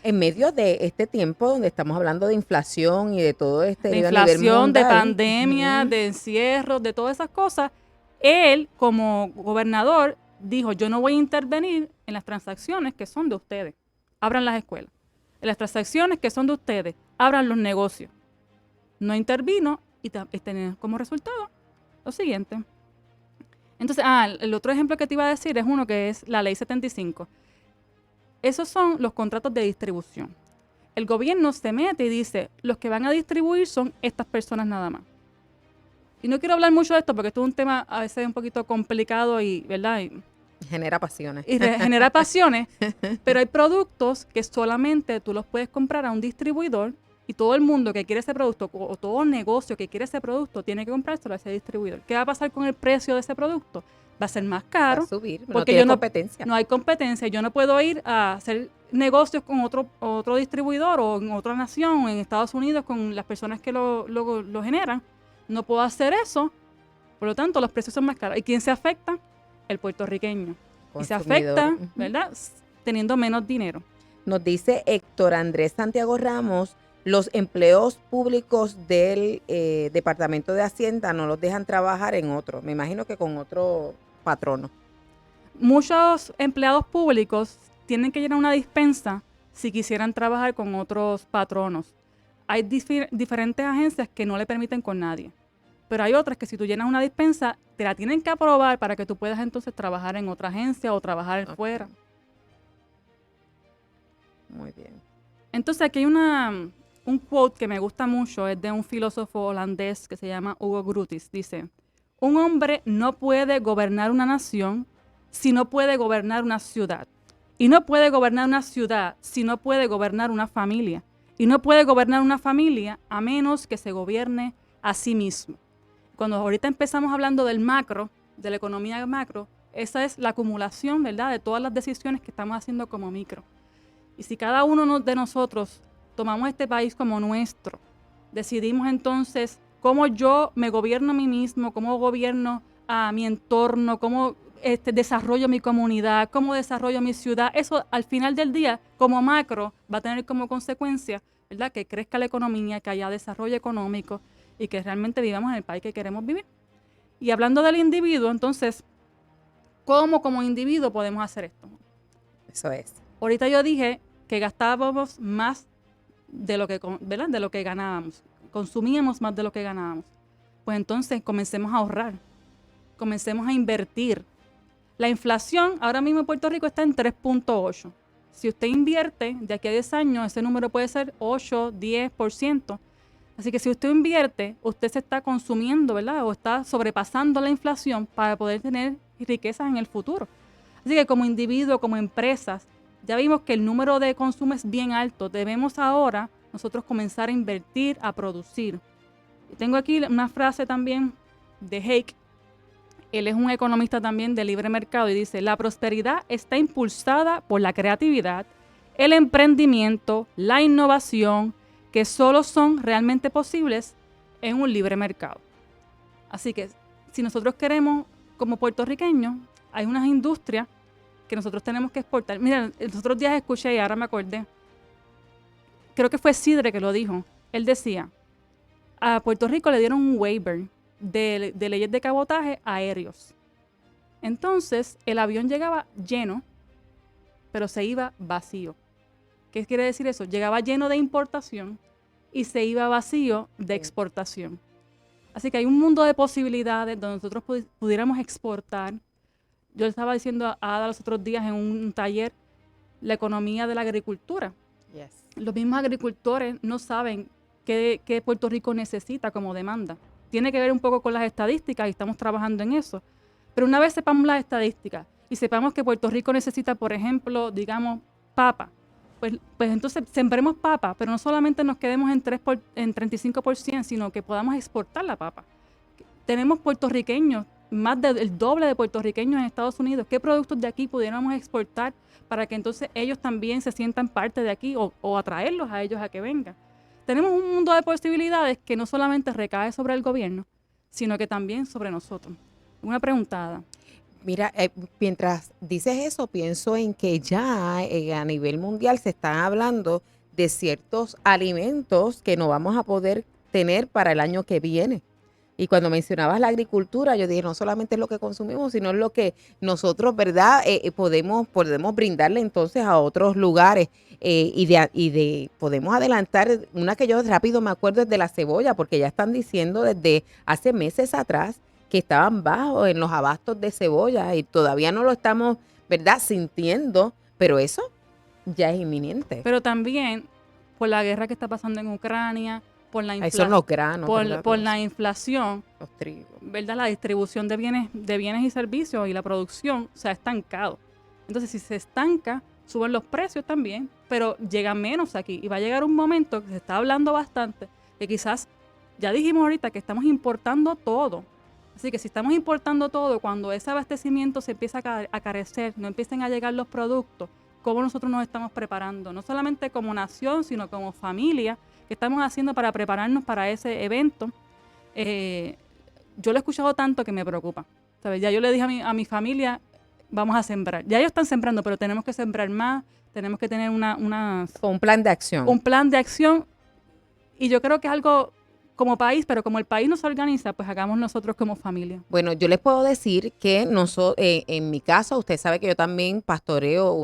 en medio de este tiempo donde estamos hablando de inflación y de todo este de inflación, de pandemia, de encierro, de todas esas cosas, él, como gobernador, dijo, yo no voy a intervenir en las transacciones que son de ustedes. Abran las escuelas. En las transacciones que son de ustedes, abran los negocios. No intervino y tenemos como resultado lo siguiente. Entonces, el otro ejemplo que te iba a decir es uno que es la Ley 75. Esos son los contratos de distribución. El gobierno se mete y dice, los que van a distribuir son estas personas nada más. Y no quiero hablar mucho de esto porque esto es un tema a veces un poquito complicado y, ¿verdad? Genera pasiones. y genera pasiones, pero hay productos que solamente tú los puedes comprar a un distribuidor y todo el mundo que quiere ese producto o todo negocio que quiere ese producto tiene que comprárselo a ese distribuidor. ¿Qué va a pasar con el precio de ese producto? Va a ser más Va caro a subir, no porque tiene yo no, competencia. no hay competencia. Yo no puedo ir a hacer negocios con otro distribuidor o en otra nación, en Estados Unidos, con las personas que lo generan. No puedo hacer eso. Por lo tanto, los precios son más caros. ¿Y quién se afecta? El puertorriqueño. Y se Consumidor. afecta, Ujú. ¿verdad? Teniendo menos dinero. Nos dice Héctor Andrés Santiago Ramos, los empleos públicos del Departamento de Hacienda no los dejan trabajar en otro. Me imagino que con otro patrono. Muchos empleados públicos tienen que llenar una dispensa si quisieran trabajar con otros patronos. Hay diferentes agencias que no le permiten con nadie. Pero hay otras que si tú llenas una dispensa, te la tienen que aprobar para que tú puedas entonces trabajar en otra agencia o trabajar Ok. fuera. Muy bien. Entonces aquí hay un quote que me gusta mucho, es de un filósofo holandés que se llama Hugo Grotius. Dice, un hombre no puede gobernar una nación si no puede gobernar una ciudad. Y no puede gobernar una ciudad si no puede gobernar una familia. Y no puede gobernar una familia a menos que se gobierne a sí mismo. Cuando ahorita empezamos hablando del macro, de la economía macro, esa es la acumulación, ¿verdad?, de todas las decisiones que estamos haciendo como micro. Y si cada uno de nosotros tomamos este país como nuestro, decidimos entonces cómo yo me gobierno a mí mismo, cómo gobierno a mi entorno, cómo desarrollo mi comunidad, cómo desarrollo mi ciudad, eso al final del día, como macro, va a tener como consecuencia, ¿verdad?, que crezca la economía, que haya desarrollo económico y que realmente vivamos en el país que queremos vivir. Y hablando del individuo, entonces, ¿cómo como individuo podemos hacer esto? Eso es. Ahorita yo dije que gastábamos más de lo que, ¿verdad?, de lo que ganábamos. Consumíamos más de lo que ganábamos. Pues entonces comencemos a ahorrar. Comencemos a invertir. La inflación ahora mismo en Puerto Rico está en 3.8. Si usted invierte de aquí a 10 años, ese número puede ser 8, 10%. Así que si usted invierte, usted se está consumiendo, ¿verdad?, o está sobrepasando la inflación para poder tener riquezas en el futuro. Así que como individuo, como empresas, ya vimos que el número de consumo es bien alto. Debemos ahora nosotros comenzar a invertir, a producir. Y tengo aquí una frase también de Hayek. Él es un economista también de libre mercado y dice, la prosperidad está impulsada por la creatividad, el emprendimiento, la innovación, que solo son realmente posibles en un libre mercado. Así que si nosotros queremos, como puertorriqueños, hay unas industrias que nosotros tenemos que exportar. Mira, los otros días escuché y ahora me acordé. Creo que fue Sidre que lo dijo. Él decía, a Puerto Rico le dieron un waiver de leyes de cabotaje aéreos. Entonces, el avión llegaba lleno, pero se iba vacío. ¿Qué quiere decir eso? Llegaba lleno de importación y se iba vacío de exportación. Así que hay un mundo de posibilidades donde nosotros pudiéramos exportar. Yo estaba diciendo a Ada los otros días en un taller la economía de la agricultura. Yes. Los mismos agricultores no saben qué Puerto Rico necesita como demanda. Tiene que ver un poco con las estadísticas y estamos trabajando en eso. Pero una vez sepamos las estadísticas y sepamos que Puerto Rico necesita, por ejemplo, digamos, papa, pues entonces sembremos papa, pero no solamente nos quedemos en 35%, sino que podamos exportar la papa. Tenemos puertorriqueños, más del doble de puertorriqueños en Estados Unidos. ¿Qué productos de aquí pudiéramos exportar para que entonces ellos también se sientan parte de aquí o atraerlos a ellos a que vengan? Tenemos un mundo de posibilidades que no solamente recae sobre el gobierno, sino que también sobre nosotros. Una preguntada. Mira, mientras dices eso, pienso en que ya a nivel mundial se están hablando de ciertos alimentos que no vamos a poder tener para el año que viene. Y cuando mencionabas la agricultura, yo dije, no solamente es lo que consumimos, sino es lo que nosotros, ¿verdad? Podemos brindarle entonces a otros lugares. Podemos adelantar, una que yo rápido me acuerdo es de la cebolla, porque ya están diciendo desde hace meses atrás que estaban bajos en los abastos de cebolla y todavía no lo estamos, ¿verdad?, sintiendo, pero eso ya es inminente. Pero también por la guerra que está pasando en Ucrania, por la Ahí son los granos, ¿verdad? por la inflación, Los trigos. ¿verdad? La distribución de bienes y servicios y la producción se ha estancado. Entonces, si se estanca, suben los precios también, pero llega menos aquí. Y va a llegar un momento que se está hablando bastante, que quizás, ya dijimos ahorita que estamos importando todo. Así que si estamos importando todo, cuando ese abastecimiento se empieza a carecer, no empiecen a llegar los productos, ¿cómo nosotros nos estamos preparando? No solamente como nación, sino como familia, ¿qué estamos haciendo para prepararnos para ese evento? Yo lo he escuchado tanto que me preocupa. ¿Sabes? Ya yo le dije a mi familia, vamos a sembrar. Ya ellos están sembrando, pero tenemos que sembrar más, tenemos que tener Un plan de acción. un plan de acción. Y yo creo que es algo como país, pero como el país no se organiza, pues hagamos nosotros como familia. Bueno, yo les puedo decir que en mi caso, usted sabe que yo también pastoreo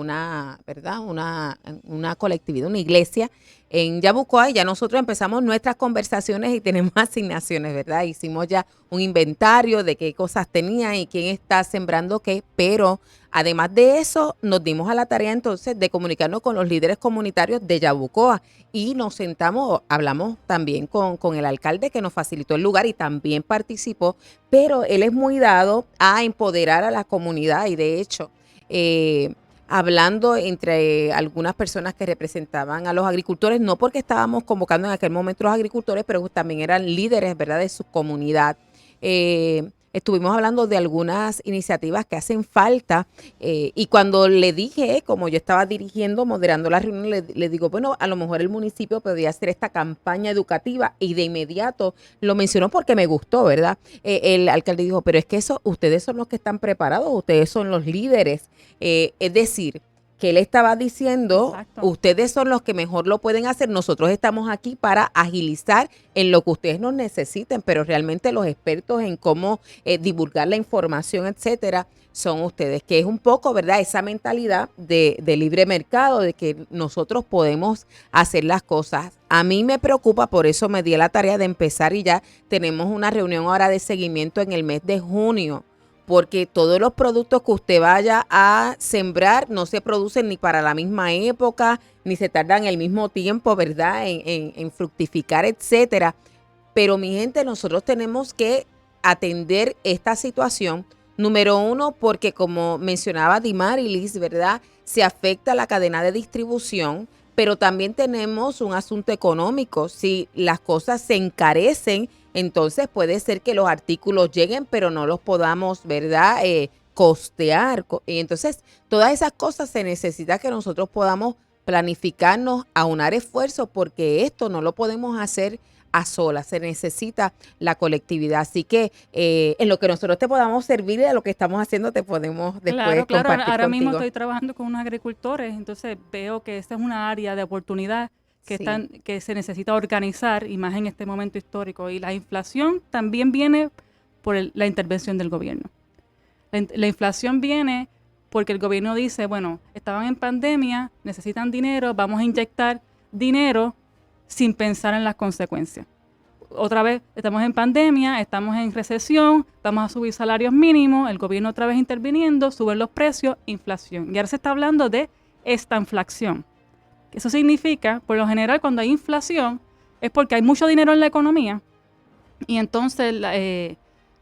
¿verdad? Una colectividad, una iglesia en Yabucoa, y ya nosotros empezamos nuestras conversaciones y tenemos asignaciones, ¿verdad? Hicimos ya un inventario de qué cosas tenía y quién está sembrando qué, pero además de eso, nos dimos a la tarea entonces de comunicarnos con los líderes comunitarios de Yabucoa y nos sentamos, hablamos también con el alcalde que nos facilitó el lugar y también participó, pero él es muy dado a empoderar a la comunidad y de hecho, hablando entre algunas personas que representaban a los agricultores, no porque estábamos convocando en aquel momento a los agricultores, pero también eran líderes, ¿verdad?, de su comunidad. Estuvimos hablando de algunas iniciativas que hacen falta y cuando le dije, como yo estaba dirigiendo, moderando la reunión, le digo, bueno, a lo mejor el municipio podría hacer esta campaña educativa y de inmediato lo mencionó porque me gustó, ¿verdad? El alcalde dijo, pero es que eso, ustedes son los que están preparados, ustedes son los líderes, es decir, que él estaba diciendo, Exacto. ustedes son los que mejor lo pueden hacer, nosotros estamos aquí para agilizar en lo que ustedes nos necesiten, pero realmente los expertos en cómo divulgar la información, etcétera, son ustedes, que es un poco, ¿verdad?, esa mentalidad de libre mercado, de que nosotros podemos hacer las cosas. A mí me preocupa, por eso me di a la tarea de empezar y ya tenemos una reunión ahora de seguimiento en el mes de junio, porque todos los productos que usted vaya a sembrar no se producen ni para la misma época, ni se tardan el mismo tiempo, ¿verdad?, en fructificar, etcétera. Pero mi gente, nosotros tenemos que atender esta situación, número uno, porque como mencionaba Dimarilis, ¿verdad?, se afecta la cadena de distribución, pero también tenemos un asunto económico. Si las cosas se encarecen, entonces puede ser que los artículos lleguen, pero no los podamos, ¿verdad?, costear. Y entonces, todas esas cosas se necesita que nosotros podamos planificarnos, aunar esfuerzos, porque esto no lo podemos hacer a solas, se necesita la colectividad. Así que en lo que nosotros te podamos servir y de lo que estamos haciendo te podemos después Claro, compartir ahora mismo contigo. estoy trabajando con unos agricultores, entonces veo que esta es una área de oportunidad que, Sí. que se necesita organizar, y más en este momento histórico. Y la inflación también viene por la intervención del gobierno. La inflación viene porque el gobierno dice, bueno, estaban en pandemia, necesitan dinero, vamos a inyectar dinero sin pensar en las consecuencias. Otra vez, estamos en pandemia, estamos en recesión, vamos a subir salarios mínimos, el gobierno otra vez interviniendo, suben los precios, inflación. Y ahora se está hablando de estanflación. Eso significa, por lo general, cuando hay inflación, es porque hay mucho dinero en la economía y entonces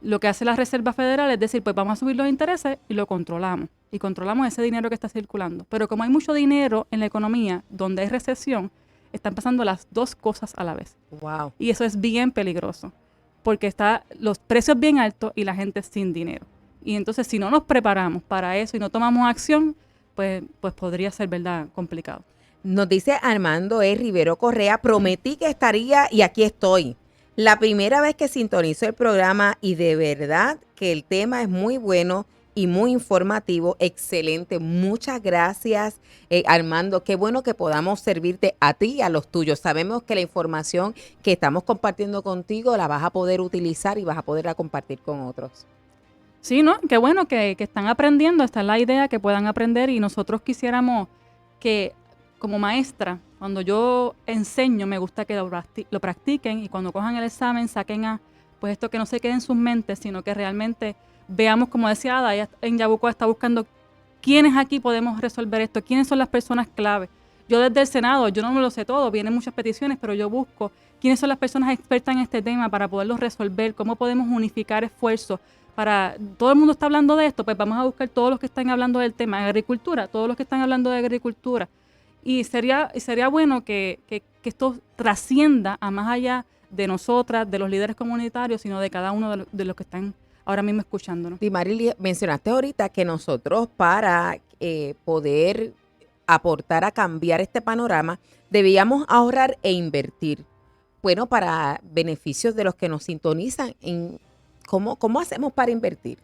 lo que hace la Reserva Federal es decir, pues vamos a subir los intereses y lo controlamos. Y controlamos ese dinero que está circulando. Pero como hay mucho dinero en la economía donde hay recesión, están pasando las dos cosas a la vez. Wow. Y eso es bien peligroso, porque está los precios bien altos y la gente sin dinero. Y entonces, si no nos preparamos para eso y no tomamos acción, pues podría ser, ¿verdad?, complicado. Nos dice Armando Rivero Correa, prometí que estaría y aquí estoy. La primera vez que sintonizo el programa y de verdad que el tema es muy bueno y muy informativo, excelente. Muchas gracias, Armando. Qué bueno que podamos servirte a ti y a los tuyos. Sabemos que la información que estamos compartiendo contigo la vas a poder utilizar y vas a poderla compartir con otros. Sí, ¿no? Qué bueno que están aprendiendo. Esta es la idea, que puedan aprender, y nosotros quisiéramos que, como maestra, cuando yo enseño, me gusta que lo practiquen, y cuando cojan el examen saquen pues esto, que no se quede en sus mentes, sino que realmente veamos, como decía Ada, ella en Yabucoa está buscando quiénes aquí podemos resolver esto, quiénes son las personas clave. Yo desde el Senado, yo no me lo sé todo, vienen muchas peticiones, pero yo busco quiénes son las personas expertas en este tema para poderlos resolver, cómo podemos unificar esfuerzos. Todo el mundo está hablando de esto, pues vamos a buscar todos los que están hablando del tema, agricultura, todos los que están hablando de agricultura. Y sería bueno que esto trascienda a más allá de nosotras, de los líderes comunitarios, sino de cada uno de los que están ahora mismo escuchándonos. Dimarily, mencionaste ahorita que nosotros para poder aportar a cambiar este panorama, debíamos ahorrar e invertir. Bueno, para beneficios de los que nos sintonizan, ¿cómo hacemos para invertir?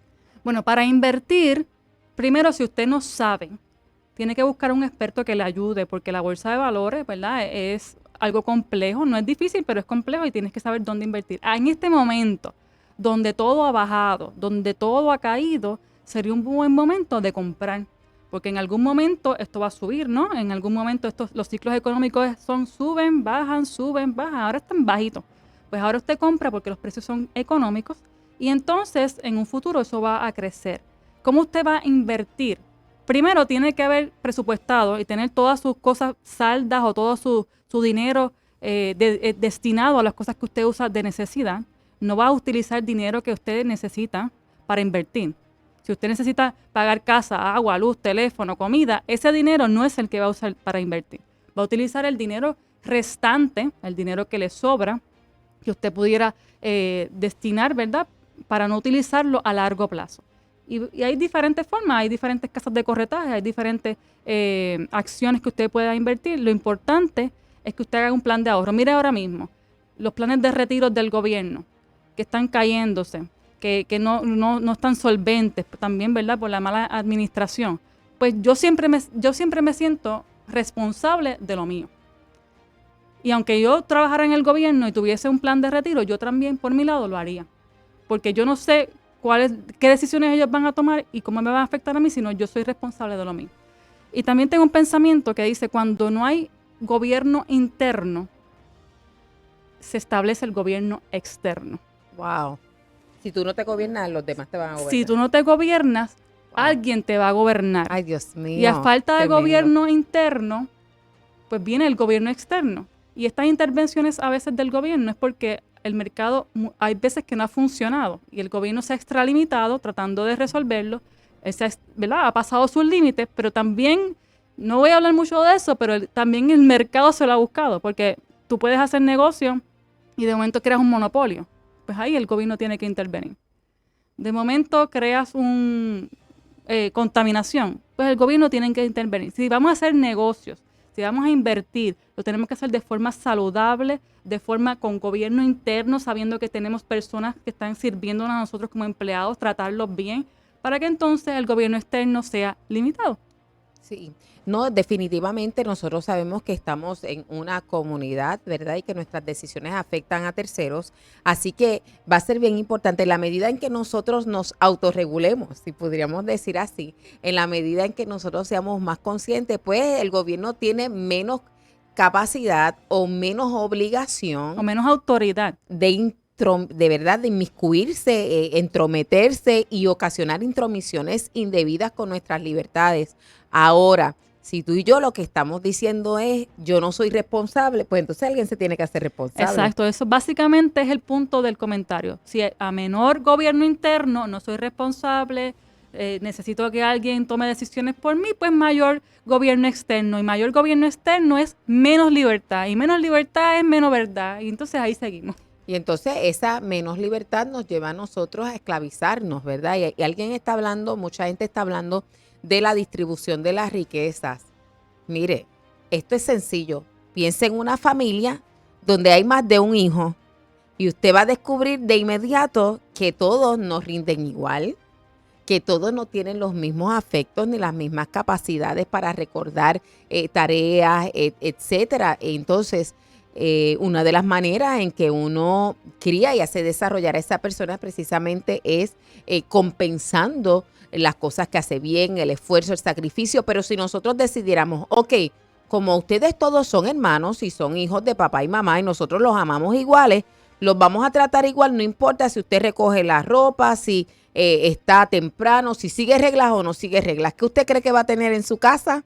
Bueno, para invertir, primero, si usted no sabe, tiene que buscar un experto que le ayude, porque la bolsa de valores, ¿verdad?, es algo complejo, no es difícil, pero es complejo y tienes que saber dónde invertir. En este momento, donde todo ha bajado, donde todo ha caído, sería un buen momento de comprar, porque en algún momento esto va a subir, ¿no? En algún momento los ciclos económicos suben, bajan, ahora están bajitos. Pues ahora usted compra porque los precios son económicos y entonces en un futuro eso va a crecer. ¿Cómo usted va a invertir? Primero tiene que haber presupuestado y tener todas sus cosas saldas o todo su dinero destinado a las cosas que usted usa de necesidad. No va a utilizar dinero que usted necesita para invertir. Si usted necesita pagar casa, agua, luz, teléfono, comida, ese dinero no es el que va a usar para invertir. Va a utilizar el dinero restante, el dinero que le sobra, que usted pudiera destinar, ¿verdad?, para no utilizarlo a largo plazo. Y hay diferentes formas, hay diferentes casas de corretaje, hay diferentes acciones que usted pueda invertir. Lo importante es que usted haga un plan de ahorro. Mire ahora mismo, los planes de retiro del gobierno que están cayéndose, que no están solventes también, ¿verdad?, por la mala administración. Pues yo siempre me siento responsable de lo mío. Y aunque yo trabajara en el gobierno y tuviese un plan de retiro, yo también por mi lado lo haría. Porque yo no sé qué decisiones ellos van a tomar y cómo me van a afectar a mí, sino yo soy responsable de lo mío. Y también tengo un pensamiento que dice, cuando no hay gobierno interno, se establece el gobierno externo. Wow. Si tú no te gobiernas, los demás te van a gobernar. Si tú no te gobiernas, alguien te va a gobernar. Ay, Dios mío. Y a falta de tremendo. gobierno interno, pues viene el gobierno externo. Y estas intervenciones a veces del gobierno es porque el mercado hay veces que no ha funcionado y el gobierno se ha extralimitado tratando de resolverlo. ¿Verdad?, ha pasado sus límites, pero también, no voy a hablar mucho de eso, pero también el mercado se lo ha buscado, porque tú puedes hacer negocio y de momento creas un monopolio. Pues ahí el gobierno tiene que intervenir. De momento creas contaminación, pues el gobierno tiene que intervenir. Si vamos a hacer negocios, si vamos a invertir, lo tenemos que hacer de forma saludable, de forma con gobierno interno, sabiendo que tenemos personas que están sirviéndonos a nosotros como empleados, tratarlos bien, para que entonces el gobierno externo sea limitado. Sí, no, definitivamente nosotros sabemos que estamos en una comunidad, ¿verdad? Y que nuestras decisiones afectan a terceros. Así que va a ser bien importante, en la medida en que nosotros nos autorregulemos, si podríamos decir así, en la medida en que nosotros seamos más conscientes, pues el gobierno tiene menos capacidad o menos obligación. O menos autoridad. De verdad, de inmiscuirse, entrometerse y ocasionar intromisiones indebidas con nuestras libertades. Ahora, si tú y yo lo que estamos diciendo es, yo no soy responsable, pues entonces alguien se tiene que hacer responsable. Exacto, eso básicamente es el punto del comentario. Si a menor gobierno interno no soy responsable, necesito que alguien tome decisiones por mí, pues mayor gobierno externo. Y mayor gobierno externo es menos libertad. Y menos libertad es menos verdad. Y entonces ahí seguimos. Y entonces esa menos libertad nos lleva a nosotros a esclavizarnos, ¿verdad? Y alguien está hablando, mucha gente está hablando de la distribución de las riquezas. Mire, esto es sencillo. Piense en una familia donde hay más de un hijo y usted va a descubrir de inmediato que todos no rinden igual, que todos no tienen los mismos afectos ni las mismas capacidades para recordar tareas, etcétera. Entonces, una de las maneras en que uno cría y hace desarrollar a esa persona precisamente es compensando las cosas que hace bien, el esfuerzo, el sacrificio. Pero si nosotros decidiéramos, ok, como ustedes todos son hermanos y son hijos de papá y mamá y nosotros los amamos iguales, los vamos a tratar igual, no importa si usted recoge la ropa, si está temprano, si sigue reglas o no sigue reglas. ¿Qué usted cree que va a tener en su casa?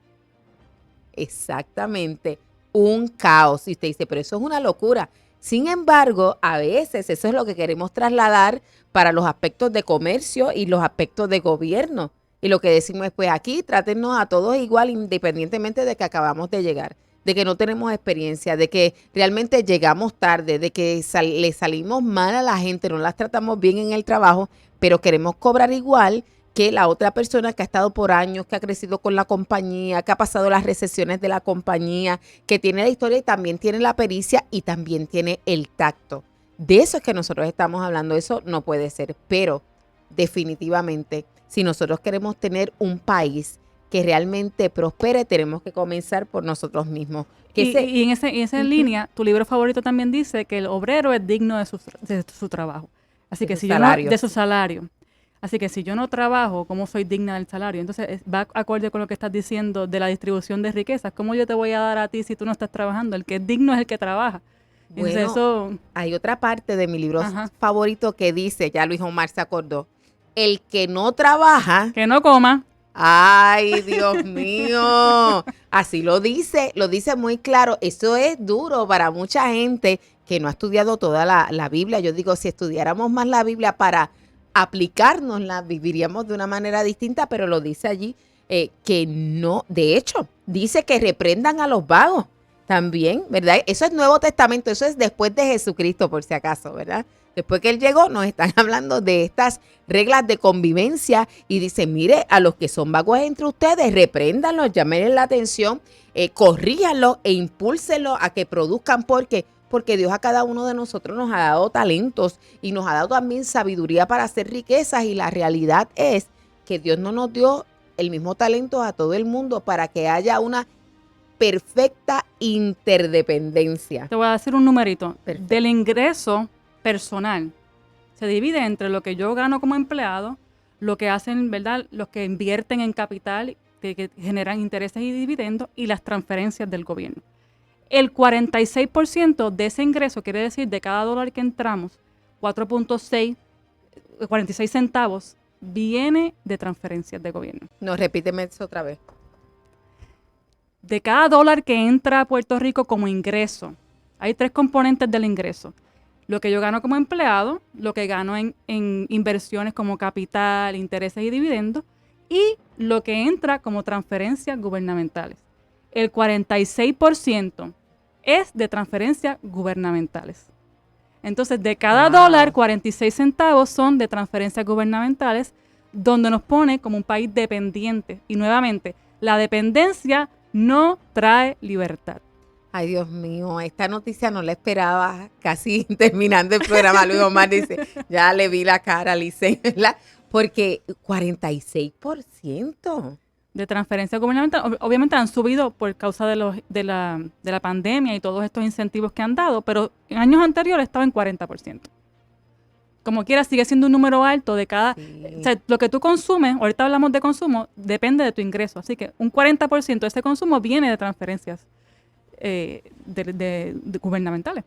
exactamente un caos. Y usted dice, pero eso es una locura. Sin embargo, a veces eso es lo que queremos trasladar para los aspectos de comercio y los aspectos de gobierno. Y lo que decimos es, pues aquí trátenos a todos igual, independientemente de que acabamos de llegar, de que no tenemos experiencia, de que realmente llegamos tarde, de que le salimos mal a la gente, no las tratamos bien en el trabajo, pero queremos cobrar igual que la otra persona que ha estado por años, que ha crecido con la compañía, que ha pasado las recesiones de la compañía, que tiene la historia y también tiene la pericia y también tiene el tacto. De eso es que nosotros estamos hablando, eso no puede ser, pero definitivamente, si nosotros queremos tener un país que realmente prospere, tenemos que comenzar por nosotros mismos. Y en esa línea, tu libro favorito también dice que el obrero es digno de su trabajo. Así que si yo no, de su salario. Así que si yo no trabajo, ¿cómo soy digna del salario? Entonces va acorde con lo que estás diciendo de la distribución de riquezas. ¿Cómo yo te voy a dar a ti si tú no estás trabajando? El que es digno es el que trabaja. Bueno, entonces, hay otra parte de mi libro favorito que dice, ya Luis Omar se acordó, el que no trabaja... Que no coma. Ay, Dios mío. Así lo dice muy claro. Eso es duro para mucha gente que no ha estudiado toda la Biblia. Yo digo, si estudiáramos más la Biblia para aplicárnosla, viviríamos de una manera distinta, pero lo dice allí que no, de hecho, dice que reprendan a los vagos también, ¿verdad? Eso es Nuevo Testamento, eso es después de Jesucristo, por si acaso, ¿verdad? Después que él llegó, nos están hablando de estas reglas de convivencia y dice, mire, a los que son vagos entre ustedes, repréndanlos, llámenles la atención, corríjanlos e impúlsenlos a que produzcan porque Dios a cada uno de nosotros nos ha dado talentos y nos ha dado también sabiduría para hacer riquezas y la realidad es que Dios no nos dio el mismo talento a todo el mundo para que haya una perfecta interdependencia. Te voy a decir un numerito. Perfecto. Del ingreso personal se divide entre lo que yo gano como empleado, lo que hacen, ¿verdad?, los que invierten en capital, que generan intereses y dividendos, y las transferencias del gobierno. El 46% de ese ingreso, quiere decir, de cada dólar que entramos, 46 centavos, viene de transferencias de gobierno. No, repíteme eso otra vez. De cada dólar que entra a Puerto Rico como ingreso, hay 3 componentes del ingreso. Lo que yo gano como empleado, lo que gano en inversiones como capital, intereses y dividendos, y lo que entra como transferencias gubernamentales. El 46% es de transferencias gubernamentales. Entonces, de cada dólar, 46 centavos son de transferencias gubernamentales, donde nos pone como un país dependiente. Y nuevamente, la dependencia no trae libertad. Ay, Dios mío, esta noticia no la esperaba. Casi terminando el programa, Luis Omar dice, ya le vi la cara a Licen, ¿verdad? Porque 46%. De transferencias gubernamentales, obviamente han subido por causa de la pandemia y todos estos incentivos que han dado, pero en años anteriores estaba en 40%. Como quiera, sigue siendo un número alto de cada... Sí. O sea, lo que tú consumes, ahorita hablamos de consumo, depende de tu ingreso. Así que un 40% de ese consumo viene de transferencias de gubernamentales.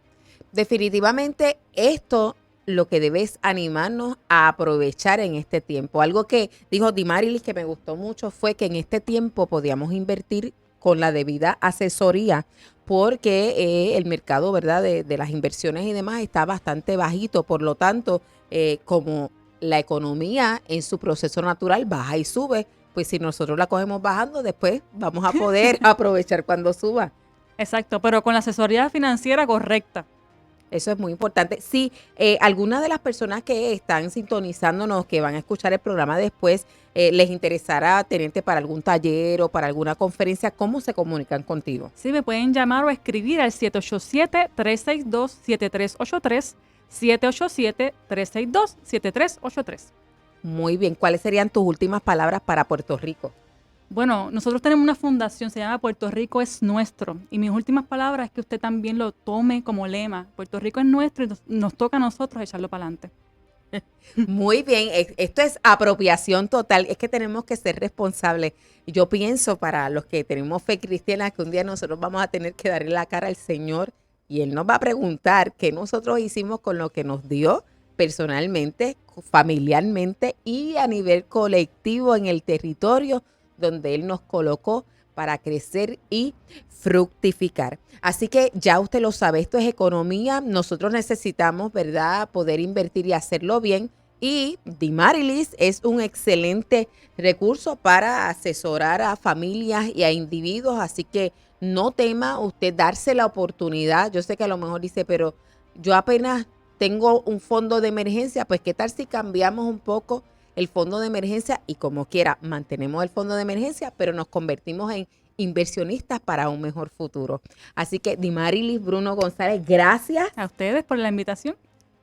Definitivamente esto lo que debes animarnos a aprovechar en este tiempo. Algo que dijo Dimarilis que me gustó mucho fue que en este tiempo podíamos invertir con la debida asesoría porque el mercado, ¿verdad?, de las inversiones y demás está bastante bajito. Por lo tanto, como la economía en su proceso natural baja y sube, pues si nosotros la cogemos bajando, después vamos a poder aprovechar cuando suba. Exacto, pero con la asesoría financiera correcta. Eso es muy importante. Si alguna de las personas que están sintonizándonos, que van a escuchar el programa después, les interesará tenerte para algún taller o para alguna conferencia, ¿cómo se comunican contigo? Sí, me pueden llamar o escribir al 787-362-7383, 787-362-7383. Muy bien. ¿Cuáles serían tus últimas palabras para Puerto Rico? Bueno, nosotros tenemos una fundación, se llama Puerto Rico es Nuestro. Y mis últimas palabras es que usted también lo tome como lema. Puerto Rico es nuestro y nos toca a nosotros echarlo para adelante. Muy bien, esto es apropiación total, es que tenemos que ser responsables. Yo pienso para los que tenemos fe cristiana que un día nosotros vamos a tener que darle la cara al Señor y Él nos va a preguntar qué nosotros hicimos con lo que nos dio personalmente, familiarmente y a nivel colectivo en el territorio donde Él nos colocó para crecer y fructificar. Así que ya usted lo sabe, esto es economía. Nosotros necesitamos, ¿verdad?, poder invertir y hacerlo bien. Y Dimarilis es un excelente recurso para asesorar a familias y a individuos. Así que no tema usted darse la oportunidad. Yo sé que a lo mejor dice, pero yo apenas tengo un fondo de emergencia. Pues, ¿qué tal si cambiamos un poco el fondo de emergencia? Y como quiera, mantenemos el fondo de emergencia, pero nos convertimos en inversionistas para un mejor futuro. Así que, Dimarilis Bruno González, gracias. A ustedes por la invitación.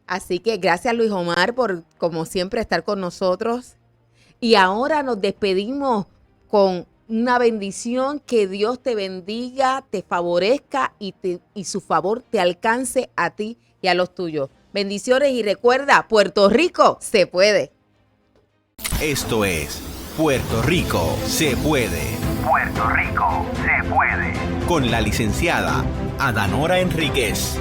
Así que gracias, Luis Omar, por, como siempre, estar con nosotros. Y ahora nos despedimos con una bendición. Que Dios te bendiga, te favorezca y su favor te alcance a ti y a los tuyos. Bendiciones y recuerda, Puerto Rico se puede. Esto es Puerto Rico se puede. Puerto Rico se puede. Con la licenciada Adanora Enríquez.